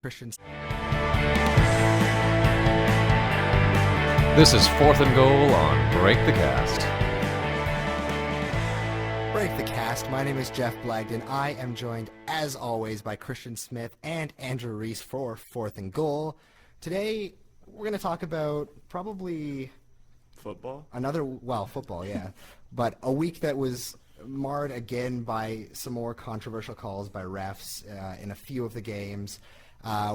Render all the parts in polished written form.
Christians. This is Fourth and Goal on Break the Cast. Break the cast. My name is Jeff Blagden. I am joined, as always, by Christian Smith and Andrew Reese for Fourth and Goal. Today, we're going to talk about probably football, football, yeah. But a week that was marred again by some more controversial calls by refs in a few of the games.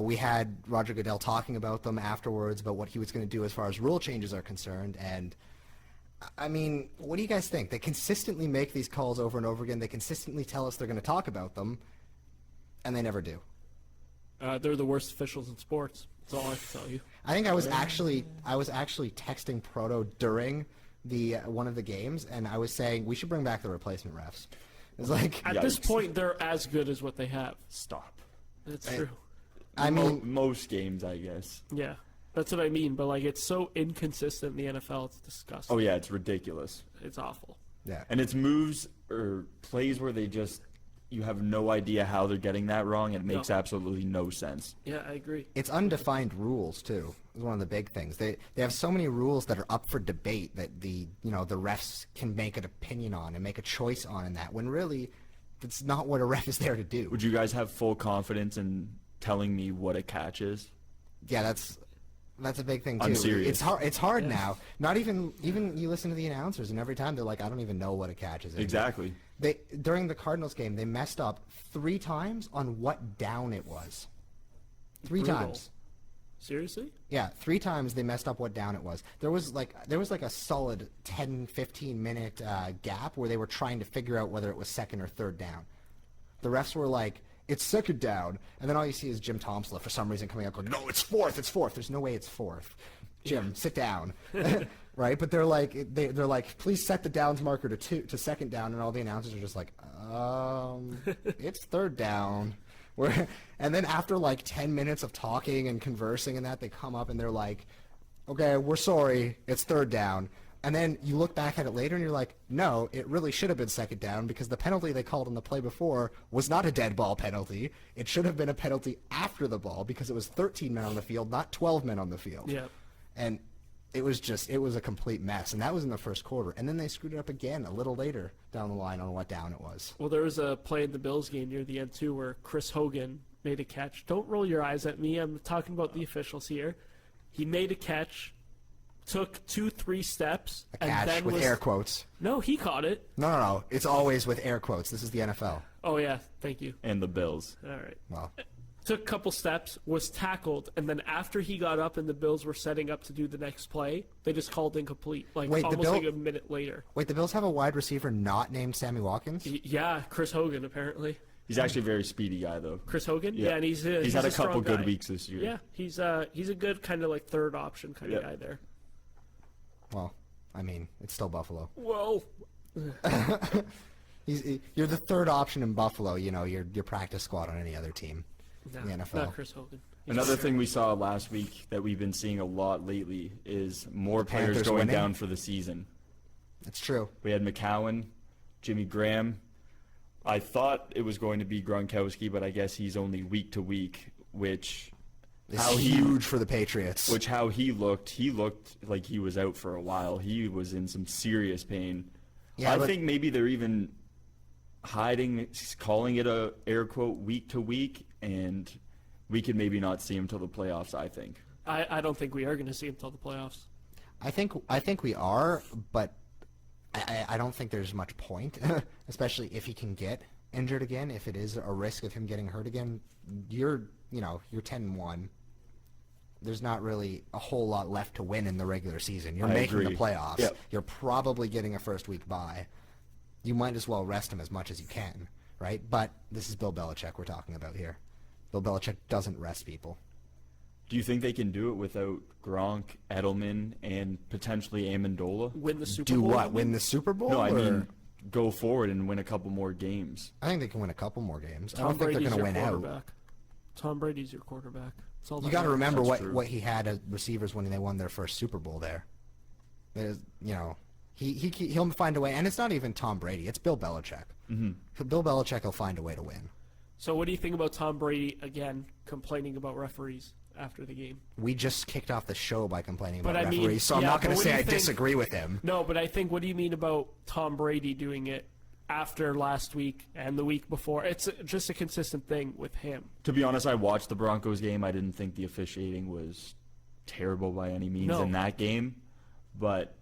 We had Roger Goodell talking about them afterwards, about what he was going to do as far as rule changes are concerned. And, I mean, what do you guys think? They consistently make these calls over and over again. They consistently tell us they're going to talk about them, and they never do. They're the worst officials in sports. That's all I can tell you. I think I was actually texting Proto during the one of the games, and I was saying we should bring back the replacement refs. It's like at this point, they're as good as what they have. Stop. That's true. I mean, most games, I guess. Yeah, that's what I mean. But like, it's so inconsistent in the NFL. It's disgusting. Oh yeah, it's ridiculous. It's awful. Yeah, and it's moves or plays where you have no idea how they're getting that wrong, and it makes absolutely no sense. Yeah, I agree. It's undefined rules too. Is one of the big things. They have so many rules that are up for debate that the refs can make an opinion on and make a choice on in that, when really that's not what a ref is there to do. Would you guys have full confidence in telling me what a catch is? Yeah, that's a big thing too. I'm serious. It's hard now. Not even you listen to the announcers, and every time they're like, I don't even know what a catch is anymore. Exactly. During the Cardinals game, they messed up 3 times on what down it was. 3 times. Seriously? Yeah, 3 times they messed up what down it was. There was like a solid 10-15 minute gap where they were trying to figure out whether it was second or third down. The refs were like, it's second down, and then all you see is Jim Thompson for some reason coming out going, no, it's fourth. There's no way it's fourth. Jim, sit down. Right? But they're like, please set the downs marker to second down, and all the announcers are just like, it's third down. And then after like 10 minutes of talking and conversing and that, they come up and they're like, okay, we're sorry, it's third down. And then you look back at it later and you're like, no, it really should have been second down because the penalty they called on the play before was not a dead ball penalty. It should have been a penalty after the ball because it was 13 men on the field, not 12 men on the field. Yeah. And it was a complete mess. And that was in the first quarter. And then they screwed it up again a little later down the line on what down it was. Well, there was a play in the Bills game near the end, too, where Chris Hogan made a catch. Don't roll your eyes at me. I'm talking about the officials here. He made a catch. Took 2-3 steps. A catch and then with air quotes. No, he caught it. No. It's always with air quotes. This is the NFL. Oh, yeah. Thank you. And the Bills. All right. Well, took a couple steps, was tackled, and then after he got up and the Bills were setting up to do the next play, they just called incomplete, like a minute later. Wait, the Bills have a wide receiver not named Sammy Watkins? Yeah, Chris Hogan, apparently. He's actually a very speedy guy, though. Chris Hogan? Yeah, and he's had a couple good guy. weeks this year. Yeah, he's a good kind of like third option kind of guy there. Well, I mean, it's still Buffalo. Whoa. You're the third option in Buffalo. You know, your practice squad on any other team in the NFL. Not Chris Hogan. Another thing we saw last week that we've been seeing a lot lately is more players Panthers going winning. down for the season. It's true. We had McCowan, Jimmy Graham. I thought it was going to be Gronkowski, but I guess he's only week to week, which It's huge for the Patriots. Which how he looked like he was out for a while. He was in some serious pain. Yeah, I think maybe they're even hiding, calling it a air quote week to week, and we could maybe not see him till the playoffs. I think. I don't think we are going to see him till the playoffs. I think we are, but I don't think there's much point, especially if he can get injured again. If it is a risk of him getting hurt again, you're 10-1. There's not really a whole lot left to win in the regular season. You're making the playoffs. Yep. You're probably getting a first week bye. You might as well rest him as much as you can, right? But this is Bill Belichick we're talking about here. Bill Belichick doesn't rest people. Do you think they can do it without Gronk, Edelman, and potentially Amendola? Win the Super Do Bowl? what? Win the Super Bowl? No, I or? mean go forward and win a couple more games. I think they can win a couple more games. I Tom don't think Brady's they're going to your win out. quarterback. Tom Brady's your quarterback. That's all You that got to matters. remember That's what, true. what he had as receivers when they won their first Super Bowl there. There's, he'll find a way, and it's not even Tom Brady. It's Bill Belichick. Mm-hmm. Bill Belichick will find a way to win. So what do you think about Tom Brady, again, complaining about referees after the game? We just kicked off the show by complaining But about I mean, referees, so I'm yeah, not going but to what do say you I think- disagree with him. No, but I think, what do you mean about Tom Brady doing it after last week and the week before? It's just a consistent thing with him. To be honest, I watched the Broncos game. I didn't think the officiating was terrible by any means No. in that game, but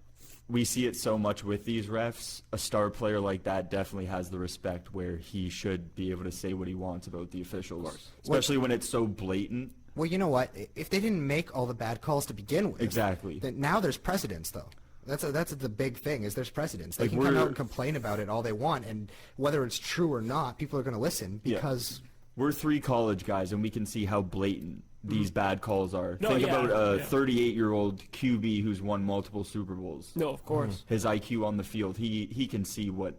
we see it so much with these refs. A star player like that definitely has the respect where he should be able to say what he wants about the officials, especially when it's so blatant. Well, you know what? If they didn't make all the bad calls to begin with, Exactly. then now there's precedence, though. That's the big thing, is there's precedence. They Like, can come we're- out and complain about it all they want, and whether it's true or not, people are going to listen Yeah. because We're 3 college guys, and we can see how blatant these bad calls are. No, Think yeah, about a yeah. 38-year-old QB who's won multiple Super Bowls. No, of course. His IQ on the field, he can see what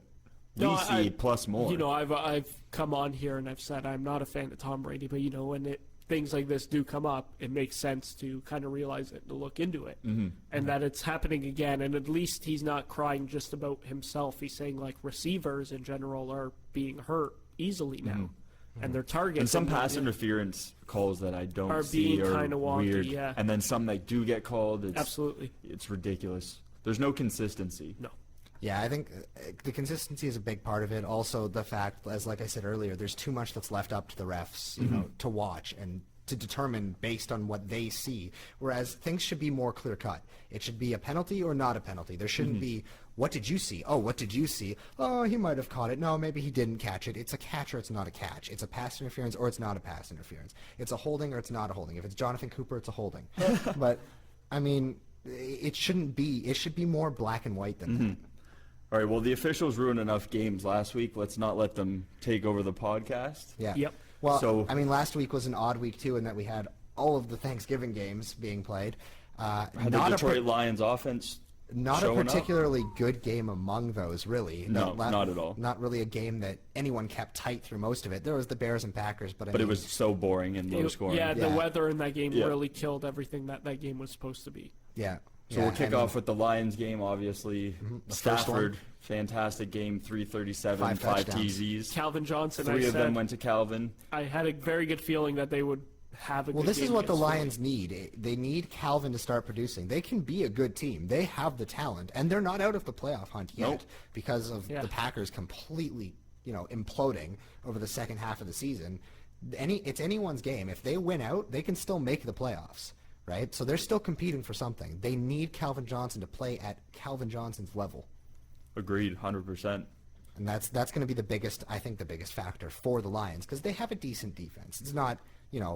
we No, see plus more. You know, I've come on here and I've said I'm not a fan of Tom Brady, but, you know, when things like this do come up, it makes sense to kind of realize it, to look into it, and that it's happening again. And at least he's not crying just about himself. He's saying, like, receivers in general are being hurt easily now, and their targets. and some pass interference calls that I don't Are see being are kinda wonky, weird. yeah. And then some that do get called, Absolutely. it's ridiculous. There's no consistency. No. yeah, I think the consistency is a big part of it. Also, the fact, as like I said earlier, there's too much that's left up to the refs, you know, to watch and to determine based on what they see. Whereas things should be more clear cut. It should be a penalty or not a penalty. There shouldn't be, what did you see? Oh, what did you see? Oh, he might have caught it. No, maybe he didn't catch it. It's a catch or it's not a catch. It's a pass interference or it's not a pass interference. It's a holding or it's not a holding. If it's Jonathan Cooper, it's a holding. But I mean, it shouldn't be. It should be more black and white than that. All right, well, the officials ruined enough games last week. Let's not let them take over the podcast. Yeah. Yep. Well, So- I mean, last week was an odd week too, in that we had all of the Thanksgiving games being played. Had the Not a Detroit Lions offense not a showing up? particularly good game among those, really. No, not at all. Not really a game that anyone kept tight through most of it. There was the Bears and Packers, but I But mean, it was so boring and low scoring. Yeah, the Yeah. weather in that game Yeah. really killed everything that game was supposed to be. yeah. So yeah, we'll kick I mean, off with the Lions game, obviously. the first one. Stafford, fantastic game, 337, 5 5 touchdowns. TZs. Calvin Johnson, 3 I of said, them went to Calvin. I had a very good feeling that they would have a Well, good this is game what the against Lions need. They need Calvin to start producing. They can be a good team. They have the talent, and they're not out of the playoff hunt yet Nope. because of Yeah. the Packers completely, imploding over the second half of the season. It's anyone's game. If they win out, they can still make the playoffs, right? So they're still competing for something. They need Calvin Johnson to play at Calvin Johnson's level. Agreed, 100%. And that's going to be the biggest factor for the Lions, because they have a decent defense. It's not,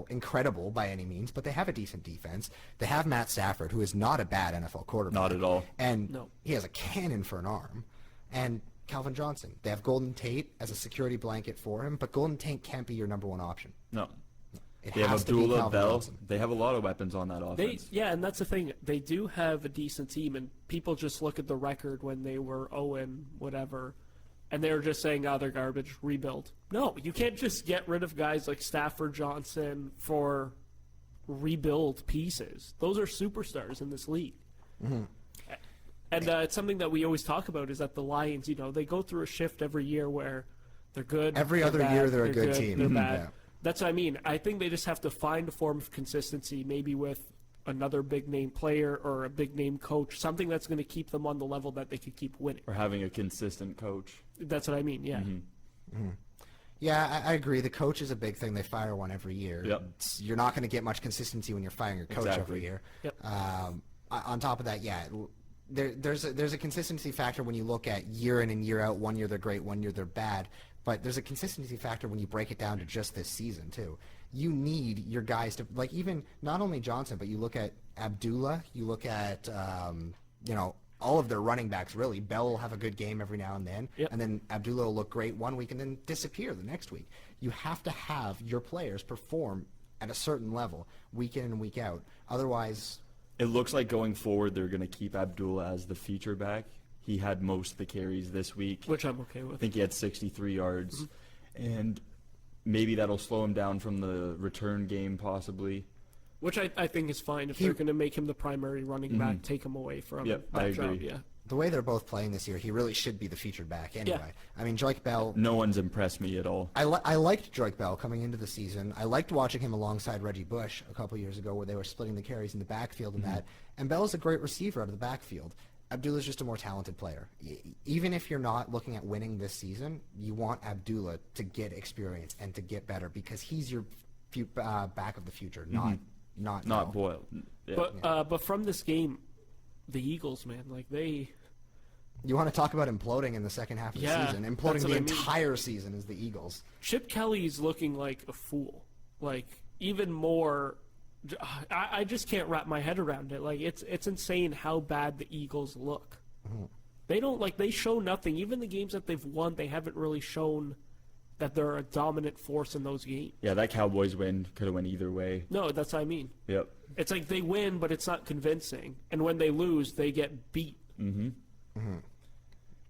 incredible by any means, but they have a decent defense. They have Matt Stafford, who is not a bad NFL quarterback. Not at all. And No. he has a cannon for an arm. And Calvin Johnson. They have Golden Tate as a security blanket for him, but Golden Tate can't be your number one option. No. It They have has to be Abdullah, Calvin Bell. Johnson. They have a lot of weapons on that offense. and that's the thing. They do have a decent team, and people just look at the record when they were 0 whatever, and they're just saying, "Oh, they're garbage. Rebuild." No, you can't just get rid of guys like Stafford, Johnson for rebuild pieces. Those are superstars in this league. And it's something that we always talk about is that the Lions, they go through a shift every year where they're good. Every they're other bad, year they're a good team. They're Mhm. bad. Yeah. That's what I mean. I think they just have to find a form of consistency, maybe with another big name player or a big name coach, something that's going to keep them on the level that they could keep winning. Or having a consistent coach. That's what I mean. Yeah. Yeah, I agree. The coach is a big thing. They fire one every year. Yep. You're not going to get much consistency when you're firing your coach Exactly. every year. Yep. On top of that, there's a consistency factor when you look at year in and year out. One year they're great, one year they're bad. But there's a consistency factor when you break it down to just this season too. You need your guys to, like, even not only Johnson, but you look at Abdullah, you look at all of their running backs really. Bell will have a good game every now and then, Yep. and then Abdullah will look great one week and then disappear the next week. You have to have your players perform at a certain level week in and week out. Otherwise, It looks like going forward they're going to keep Abdullah as the feature back. He had most of the carries this week. Which I'm okay I with. think he had 63 yards. And maybe that'll slow him down from the return game possibly. Which I think is fine if they're going to make him the primary running back, take him away from Yep, that I job. agree. Yeah. the way they're both playing this year, he really should be the featured back anyway. I mean, Joik Bell. No one's impressed me at all. I liked Joik Bell coming into the season. I liked watching him alongside Reggie Bush a couple years ago, where they were splitting the carries in the backfield and that. And Bell is a great receiver out of the backfield. Abdullah's just a more talented player. Even if you're not looking at winning this season, you want Abdullah to get experience and to get better because he's your back of the future, not Bell. Boyle. Yeah. But from this game, the Eagles, man, like they. You want to talk about imploding in the second half of the season? Imploding that's the what I mean. entire season is the Eagles. Chip Kelly's looking like a fool. Like even more. I just can't wrap my head around it. Like it's insane how bad the Eagles look. They show nothing. Even the games that they've won, they haven't really shown that they're a dominant force in those games. Yeah, that Cowboys win could have went either way. No, that's what I mean. Yep. It's like they win, but it's not convincing. And when they lose, they get beat.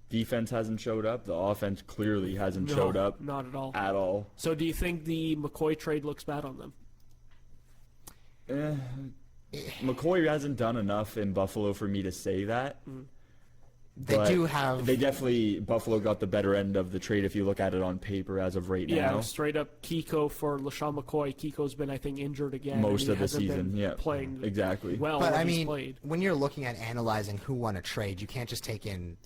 Defense hasn't showed up. The offense clearly hasn't showed up. Not at all. At all. So do you think the McCoy trade looks bad on them? McCoy hasn't done enough in Buffalo for me to say that. They definitely, Buffalo got the better end of the trade if you look at it on paper as of right now. Yeah, straight up Kiko for LaShawn McCoy. Kiko's been, I think, injured again. Most and of the season, been playing exactly. well. But when I he's mean, played. when you're looking at analyzing who won a trade, you can't just take in,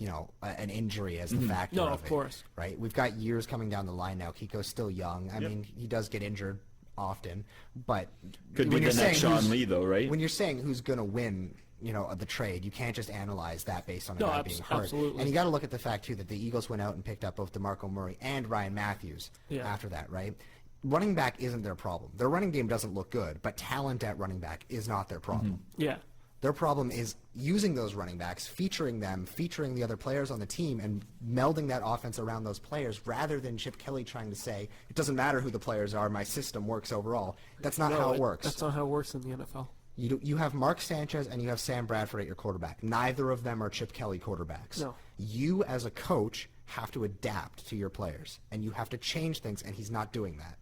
an injury as the factor. No, of of course. Right? We've got years coming down the line now. Kiko's still young. I mean, he does get injured often, but Could be when you're the next saying Sean Lee, though, right? When you're saying who's going to win, the trade, you can't just analyze that based on a No, guy being hurt. absolutely. And you got to look at the fact too that the Eagles went out and picked up both DeMarco Murray and Ryan Matthews after that, right? Running back isn't their problem. Their running game doesn't look good, but talent at running back is not their problem. Yeah. Their problem is using those running backs, featuring them, featuring the other players on the team, and melding that offense around those players rather than Chip Kelly trying to say, it doesn't matter who the players are, my system works overall. That's not how it works. That's not how it works in the NFL. You have Mark Sanchez and you have Sam Bradford at your quarterback. Neither of them are Chip Kelly quarterbacks. No. You, as a coach, have to adapt to your players, and you have to change things, and he's not doing that.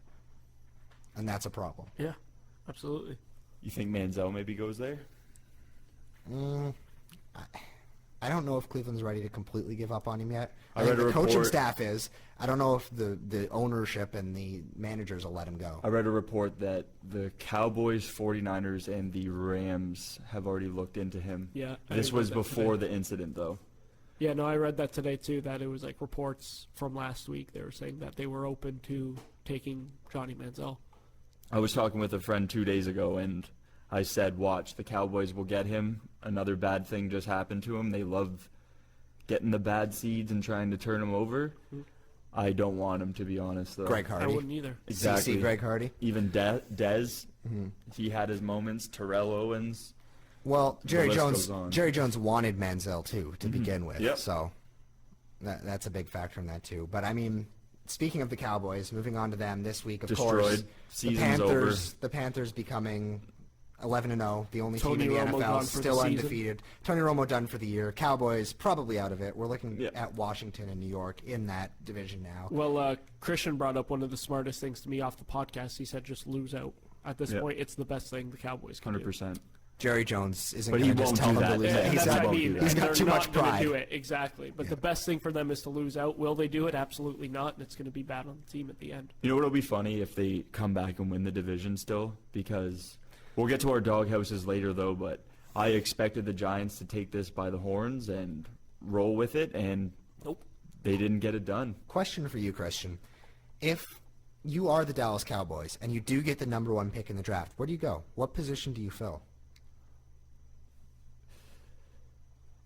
And that's a problem. Yeah, absolutely. You think Manziel maybe goes there? I don't know if Cleveland's ready to completely give up on him yet. I think read a the coaching report- staff is. I don't know if the ownership and the managers will let him go. I read a report that the Cowboys, 49ers, and the Rams have already looked into him. Yeah, I This read was that before today. the incident, though. Yeah, no, I read that today too. That it was like reports from last week. They were saying that they were open to taking Johnny Manziel. I was talking with a friend 2 days ago, and I said, watch, the Cowboys will get him. Another bad thing just happened to him. They love getting the bad seeds and trying to turn him over. I don't want him, to be honest, though. Greg I Hardy. wouldn't either. Exactly. CC Greg Hardy. Even Dez, he had his moments. Terrell Owens. Well, Jerry list Jones. goes on. Jerry Jones wanted Manziel too to begin with. Yep. So that's a big factor in that too. But I mean, speaking of the Cowboys, moving on to them this week, of course, Destroyed. Season's the Panthers becoming 11-0, the only Tony team in Romo the gone NFL for the still season. undefeated. Tony Romo done for the year. Cowboys probably out of it. We're looking Yep. at Washington and New York in that division now. Well, Christian brought up one of the smartest things to me off the podcast. He said just lose out. At this Yeah. point, it's the best thing the Cowboys can 100%. do. Jerry Jones isn't But going he to just won't tell do them to that. lose. Yeah, it. And He's that's got, what I won't mean. do that. he's And got they're too not much gonna pride. do it, exactly. But the best thing for them is to lose out. Will they do it? Absolutely not. And it's going to be bad on the team at the end. You know what'll be funny if they come back and win the division still? Because we'll get to our doghouses later, though, but I expected the Giants to take this by the horns and roll with it, and Nope. they didn't get it done. Question for you, Christian. If you are the Dallas Cowboys and you do get the number one pick in the draft, where do you go? What position do you fill?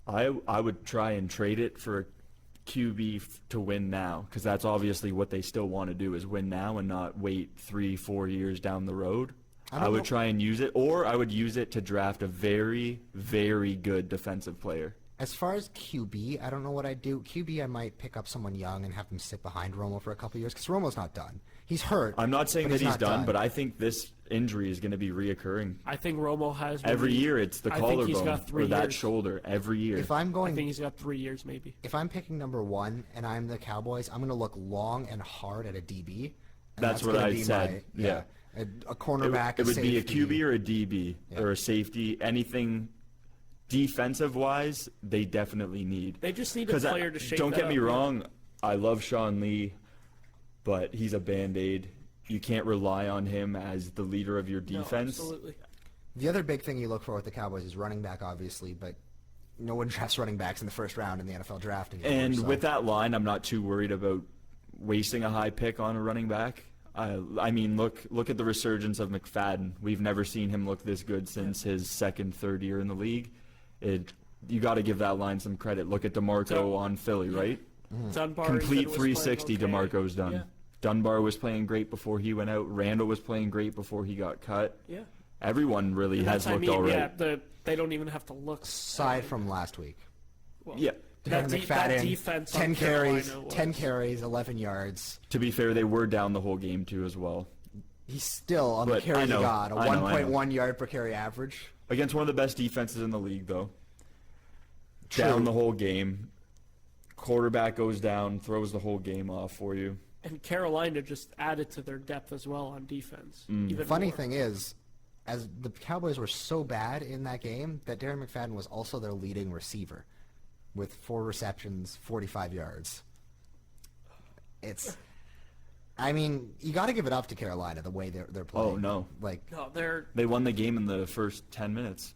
I would try and trade it for a QB to win now, because that's obviously what they still want to do, is win now and not wait 3-4 years down the road. I would try and use it, or I would use it to draft a very, very good defensive player. As far as QB, I don't know what I'd do. QB, I might pick up someone young and have him sit behind Romo for a couple years, because Romo's not done. He's hurt. I'm not saying but that he's not done, but I think this injury is going to be reoccurring. I think Romo has Every year it's the I think he's collarbone got 3 or that years. shoulder every year. If I'm I going, think he's got 3 years maybe. if I'm picking number one and I'm the Cowboys, I'm going to look long and hard at a DB. And That's what gonna I be said, yeah. A cornerback. It would be a safety. QB or a DB or a safety, anything defensive-wise, they definitely need. They just need a player to shake Don't that get me up, yeah. wrong, I love Sean Lee, but he's a Band-Aid. You can't rely on him as the leader of your defense. No, absolutely. The other big thing you look for with the Cowboys is running back, obviously, but no one drafts running backs in the first round in the NFL draft anymore. And so. with that line, I'm not too worried about wasting a high pick on a running back. I mean, look at the resurgence of McFadden. We've never seen him look this good since his second, third year in the league. You got to give that line some credit. Look at DeMarco on Philly, right? Dunbar Complete was 360 playing okay. DeMarco's done. Yeah. Dunbar was playing great before he went out. Randall was playing great before he got cut. Yeah. Everyone really has That's, looked all right. Yeah, they don't even have to look. Aside from last week. Well, Yeah. that, Darren that McFadden, defense 10 on carries, Carolina was- 10 carries, 11 yards. To be fair, they were down the whole game too as well. He's still on the But carries I he know, got, a I know, I know. 1.1 yard per carry average. Against one of the best defenses in the league, though. True. Down the whole game. Quarterback goes down, throws the whole game off for you. And Carolina just added to their depth as well on defense. Even Funny more. thing is, as the Cowboys were so bad in that game, that Darren McFadden was also their leading receiver with 4 receptions, 45 yards. I mean, you got to give it up to Carolina the way they're playing. Oh, no. Like, No, they're They won the game in the first 10 minutes.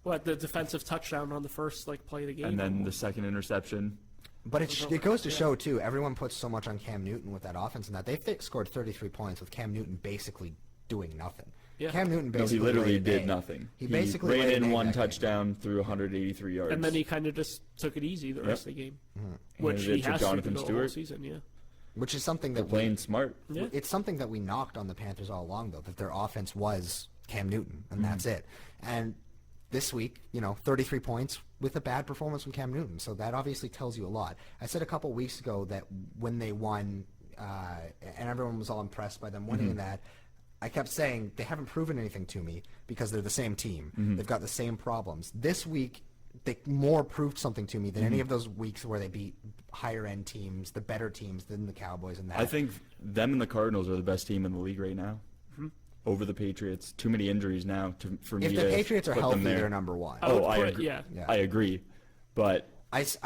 the defensive touchdown on the first play of the game. And then the second interception. but it goes to show too. Everyone puts so much on Cam Newton with that offense, and that they've scored 33 points with Cam Newton basically doing nothing. Yeah. Cam Newton No, basically he literally laid an did egg. nothing. He basically ran laid an in egg one that game. touchdown through 183 yards. And then he kind of just took it easy the rest of the game, which Handed it he to has Jonathan to do the whole Stewart. season. Yeah. Which is something They're that playing smart. Yeah. it's something that we knocked on the Panthers all along, though, that their offense was Cam Newton, and that's it. And this week, 33 points with a bad performance from Cam Newton. So that obviously tells you a lot. I said a couple weeks ago that when they won, and everyone was all impressed by them winning that, I kept saying they haven't proven anything to me because they're the same team. They've got the same problems. This week, they more proved something to me than any of those weeks where they beat higher-end teams, the better teams than the Cowboys and that. I think them and the Cardinals are the best team in the league right now. Over the Patriots. Too many injuries now for me if to the Patriots are put healthy, them there. they're number one. I would I put it- agree. yeah. I agree. But It's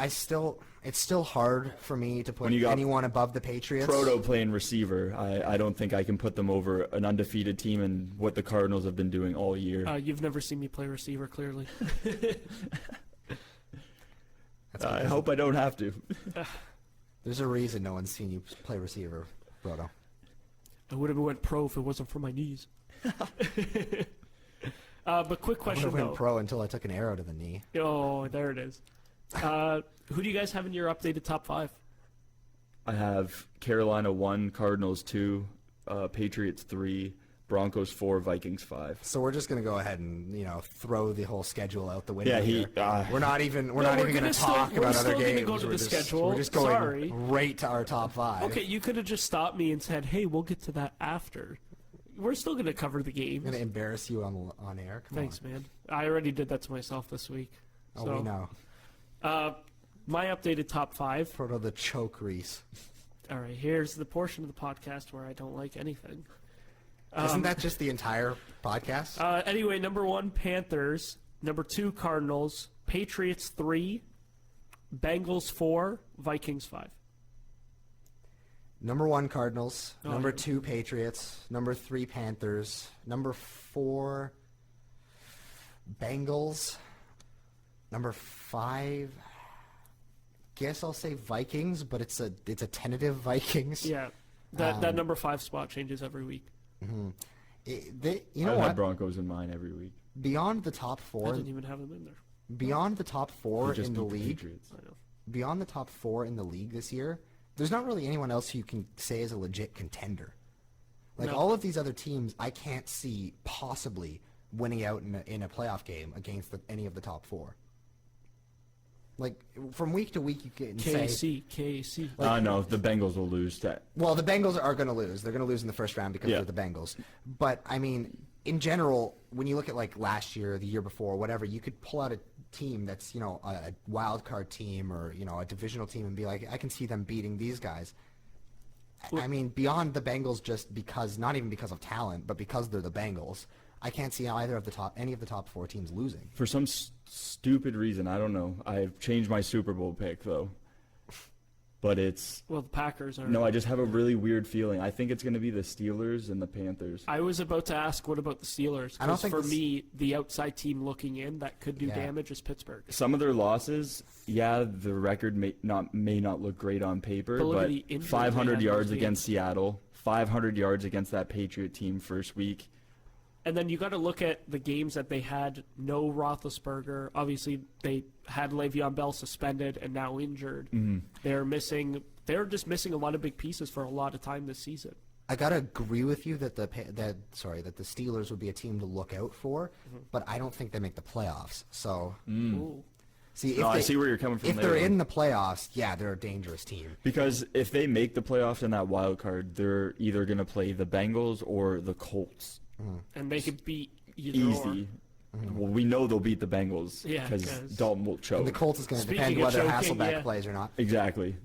still hard for me to put When you got anyone above the Patriots. Proto playing receiver, I don't think I can put them over an undefeated team and what the Cardinals have been doing all year. You've never seen me play receiver, clearly. I hope I don't have to. There's a reason no one's seen you play receiver, Brodo. I would have went pro if it wasn't for my knees. But quick I question, went though. pro until I took an arrow to the knee. Oh, there it is. Who do you guys have in your updated top 5? I have Carolina 1, Cardinals 2, Patriots 3, Broncos 4, Vikings 5. So we're just gonna go ahead and throw the whole schedule out the window. Yeah, here. we're not even gonna talk about other games. Go to we're the just, schedule. We're just going Sorry. right to our top 5. Okay, you could have just stopped me and said, "Hey, we'll get to that after." We're still going to cover the games. I'm gonna embarrass you on air. Come Thanks, on. man. I already did that to myself this week. Oh, So, we know. My updated top 5. Proto the choke Reese. All right, here's the portion of the podcast where I don't like anything. Isn't that just the entire podcast? Anyway, number 1, Panthers. Number 2, Cardinals. Patriots 3. Bengals 4. Vikings 5. Number 1, Cardinals. Oh, Number yeah. 2, Patriots. Number 3, Panthers. Number 4, Bengals. Number 5, guess I'll say Vikings, but it's a tentative Vikings. Yeah, that number 5 spot changes every week. You know I've what? had Broncos in mine every week. Beyond the top I 4, didn't even have them in there. beyond the top 4 We just in the beat the league, Patriots. I know. beyond the top 4 in the league this year, there's not really anyone else who you can say is a legit contender. Like No. all of these other teams, I can't see possibly winning out in a playoff game against any of the top 4. Like from week to week, you can say, KC. No, the Bengals will lose that. well, the Bengals are going to lose. They're going to lose in the first round because Yeah. they're the Bengals. But I mean, in general, when you look at like last year, the year before, whatever, you could pull out a team that's a wild card team or a divisional team and be like, I can see them beating these guys. I mean, beyond the Bengals, just because not even because of talent, but because they're the Bengals. I can't see any of the top 4 teams losing. For some stupid reason, I don't know. I've changed my Super Bowl pick though. But it's Well, the Packers are. no. I just have a really weird feeling. I think it's going to be the Steelers and the Panthers. I was about to ask, what about the Steelers? I don't Because think for the me, the outside team looking in that could do Yeah. damage is Pittsburgh. Some of their losses, yeah, the record may not look great on paper, But look at but the injuries 500 they had in yards those against Seattle, 500 yards against that Patriot team first week. And then you got to look at the games that they had no Roethlisberger. Obviously, they had Le'Veon Bell suspended and now injured. Mm-hmm. They're just missing a lot of big pieces for a lot of time this season. I gotta agree with you that the Steelers would be a team to look out for, but I don't think they make the playoffs. So Ooh. see, No, I see where you're coming from If there, they're though. in the playoffs, yeah, they're a dangerous team. Because if they make the playoffs in that wild card, they're either going to play the Bengals or the Colts. And they could beat either Easy. Well, we know they'll beat the Bengals Yeah, because 'cause- Dalton will choke. And the Colts is going to Speaking depend of whether choking, Hasselbeck yeah. plays or not. Exactly.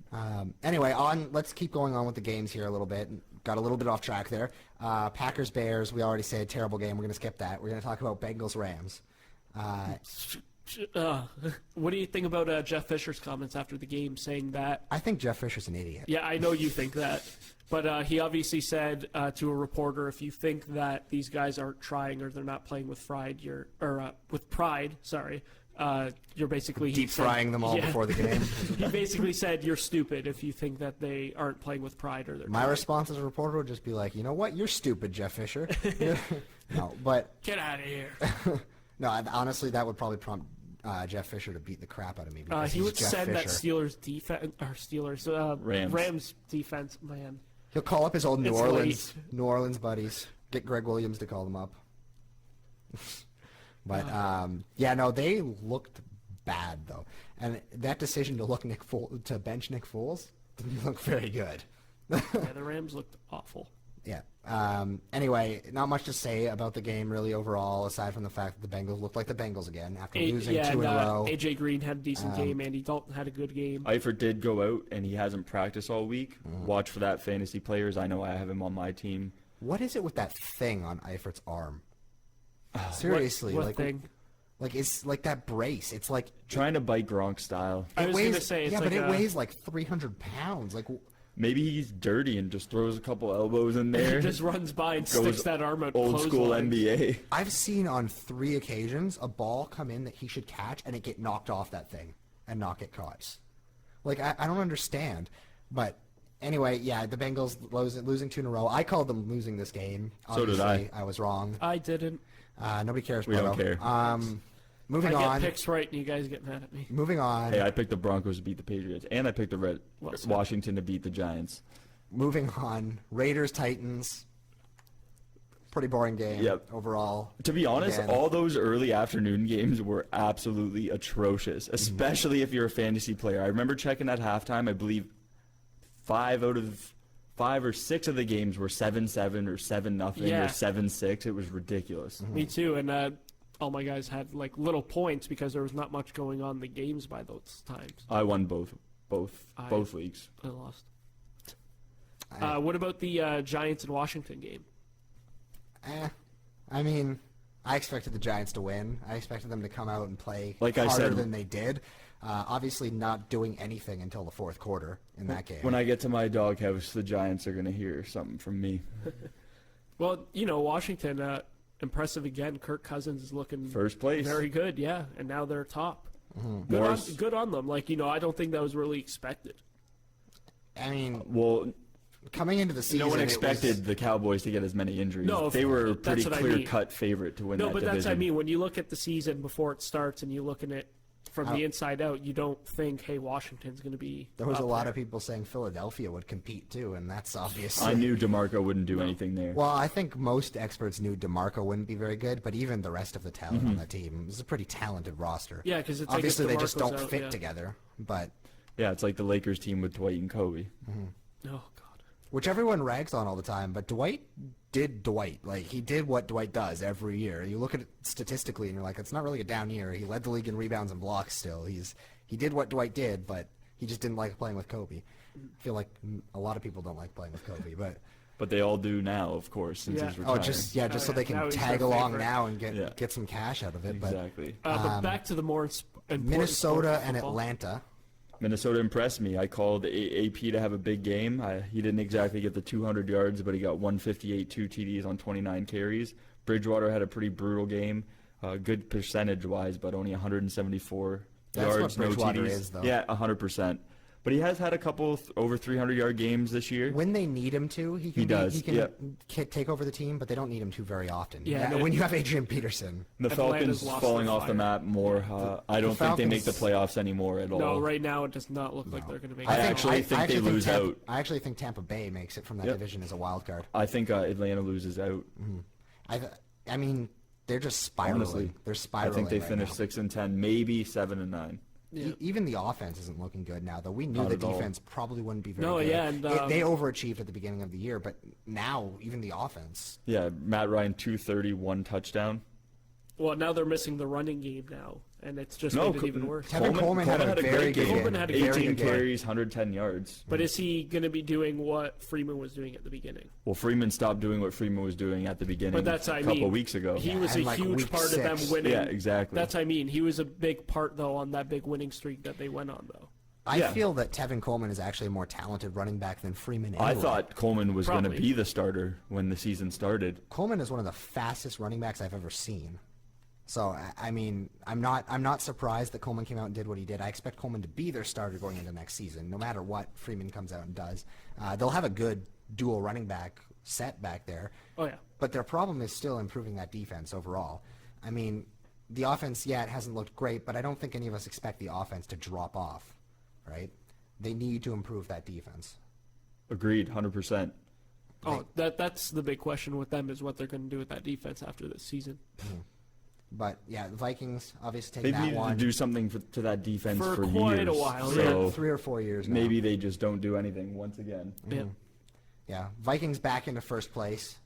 Anyway, let's keep going on with the games here a little bit. Got a little bit off track there. Packers Bears, we already said terrible game. We're going to skip that. We're going to talk about Bengals Rams. What do you think about Jeff Fisher's comments after the game saying that? I think Jeff Fisher's an idiot. Yeah, I know you think that. But he obviously said to a reporter, if you think that these guys aren't trying or they're not playing with pride, you're basically Deep frying them all Yeah. before the game. He basically said you're stupid if you think that they aren't playing with pride or they're My trying. response as a reporter would just be like, you know what? You're stupid, Jeff Fisher. No, but Get out of here. no, honestly, that would probably prompt Jeff Fisher to beat the crap out of me. Because He he's would Jeff send that Fisher. Rams defense, man. He'll call up his old New It's Orleans buddies. Get Greg Williams to call them up. But yeah, no, they looked bad though, and that decision to bench Nick Foles didn't look very good. Yeah, the Rams looked awful. Yeah. Anyway, not much to say about the game really overall, aside from the fact that the Bengals looked like the Bengals again after losing 2 in a row. AJ Green had a decent game. Andy Dalton had a good game. Eifert did go out, and he hasn't practiced all week. Mm-hmm. Watch for that, fantasy players. I know I have him on my team. What is it with that thing on Eifert's arm? Seriously, what like thing? like it's like that brace. It's like Trying to bite Gronk style. I it was weighs, gonna say it's yeah, like but it a- weighs like 300 pounds. Like Maybe he's dirty and just throws a couple elbows in there. He just runs by and Goes sticks that arm out. Old school clothesline. NBA. I've seen on 3 occasions a ball come in that he should catch and it get knocked off that thing and not get caught. Like I don't understand, but. Anyway, yeah, the Bengals losing 2 in a row. I called them losing this game. So did I. Obviously, I was wrong. I didn't. Nobody cares. We don't Proto. care. Moving I on. get picks right, and you guys get mad at me. Moving on. Hey, I picked the Broncos to beat the Patriots, and I picked the Well said. Washington to beat the Giants. Moving on. Raiders Titans. Pretty boring game. Yep. Overall. To be honest, Again. all those early afternoon games were absolutely atrocious, especially if you're a fantasy player. I remember checking at halftime, I believe 5 or 6 of the games were 7-7 or 7-0 Yeah. or 7-6. It was ridiculous. Mm-hmm. Me too, and all my guys had like little points because there was not much going on in the games by those times. I won both leagues. I lost. What about the Giants and Washington game? I mean, I expected the Giants to win. I expected them to come out and play Like I harder said- than they did. Obviously not doing anything until the 4th quarter in that game. When I get to my doghouse, the Giants are going to hear something from me. Well, Washington, impressive again. Kirk Cousins is looking First place. very good, yeah, and now they're top. Mm-hmm. Good on them. Like I don't think that was really expected. I mean, Well, coming into the season, no one it expected was- the Cowboys to get as many injuries. No, they were a that's pretty what I mean. clear-cut favorite to win No, that but division. that's what I mean. When you look at the season before it starts and you look at it from the inside out, you don't think, hey, Washington's going to be. There was up a lot there. of people saying Philadelphia would compete too, and that's obviously. I knew DeMarco wouldn't do anything there. Well, I think most experts knew DeMarco wouldn't be very good, but even the rest of the talent Mm-hmm. on the team is a pretty talented roster. Yeah, 'cause it's obviously like if they just DeMarco's don't out, fit yeah. together. But Yeah, it's like the Lakers team with Dwight and Kobe. Oh God. which everyone rags on all the time, but Dwight did Dwight. Like, he did what Dwight does every year. You look at it statistically, and you're like, it's not really a down year. He led the league in rebounds and blocks still. He did what Dwight did, but he just didn't like playing with Kobe. I feel like a lot of people don't like playing with Kobe, but But they all do now, of course, since Yeah. he's retiring. Just so they Now can he's tag their along favorite. now and Yeah. get some cash out of it. Exactly. But back to the more important Minnesota sports of and football. Atlanta. Minnesota impressed me. I called AP to have a big game. He didn't exactly get the 200 yards, but he got 158, 2 TDs on 29 carries. Bridgewater had a pretty brutal game, good percentage-wise, but only 174 That's what yards, no Bridgewater TDs. is, though. Yeah, 100%. But he has had a couple over 300-yard games this year. When they need him to, he can He does, he can yeah. take over the team, but they don't need him to very often. Yeah, no, when you have Adrian Peterson. The Atlanta's Falcons lost falling their off the fire. map more. I don't think they make the Falcons- playoffs anymore at all. No, right now it does not look like they're going to make I it. actually think they lose Tampa, out. I actually think Tampa Bay makes it from that Yep. division as a wild card. I think Atlanta loses out. I mean, they're just spiraling. Honestly, They're I spiraling. think they right finish now. 6-10, maybe 7-9. Yeah. Even the offense isn't looking good now, though. We knew Not the at all. defense probably wouldn't be very No, good. yeah, and, They overachieved at the beginning of the year, but now even the offense. Yeah, Matt Ryan 230, 1 touchdown. Well, now they're missing the running game now, and it's just No, made it even worse. Tevin Coleman had a very great good game. Coleman had a good 18 game. carries, 110 yards. But is he going to be doing what Freeman was doing at the beginning? Well, Freeman stopped doing what Freeman was doing at the beginning But that's a I couple mean, weeks ago. He Yeah, was and a like huge week part of 6. them winning. Yeah, exactly. That's I mean. He was a big part though on that big winning streak that they went on though. I Yeah. feel that Tevin Coleman is actually a more talented running back than Freeman. I Anyway. thought Coleman was going to Probably. be the starter when the season started. Coleman is one of the fastest running backs I've ever seen. So I mean, I'm not surprised that Coleman came out and did what he did. I expect Coleman to be their starter going into next season, no matter what Freeman comes out and does. They'll have a good dual running back set back there. Oh yeah. But their problem is still improving that defense overall. I mean, the offense, yeah, it hasn't looked great, but I don't think any of us expect the offense to drop off, right? They need to improve that defense. Agreed, 100%. Oh, that's the big question with them is what they're going to do with that defense after this season. But yeah, the Vikings obviously They take that needed to one do something to that defense For for quite years. a while, So 3 or 4 years now. maybe they just don't do anything once again. Yeah. Yeah, Vikings back into first place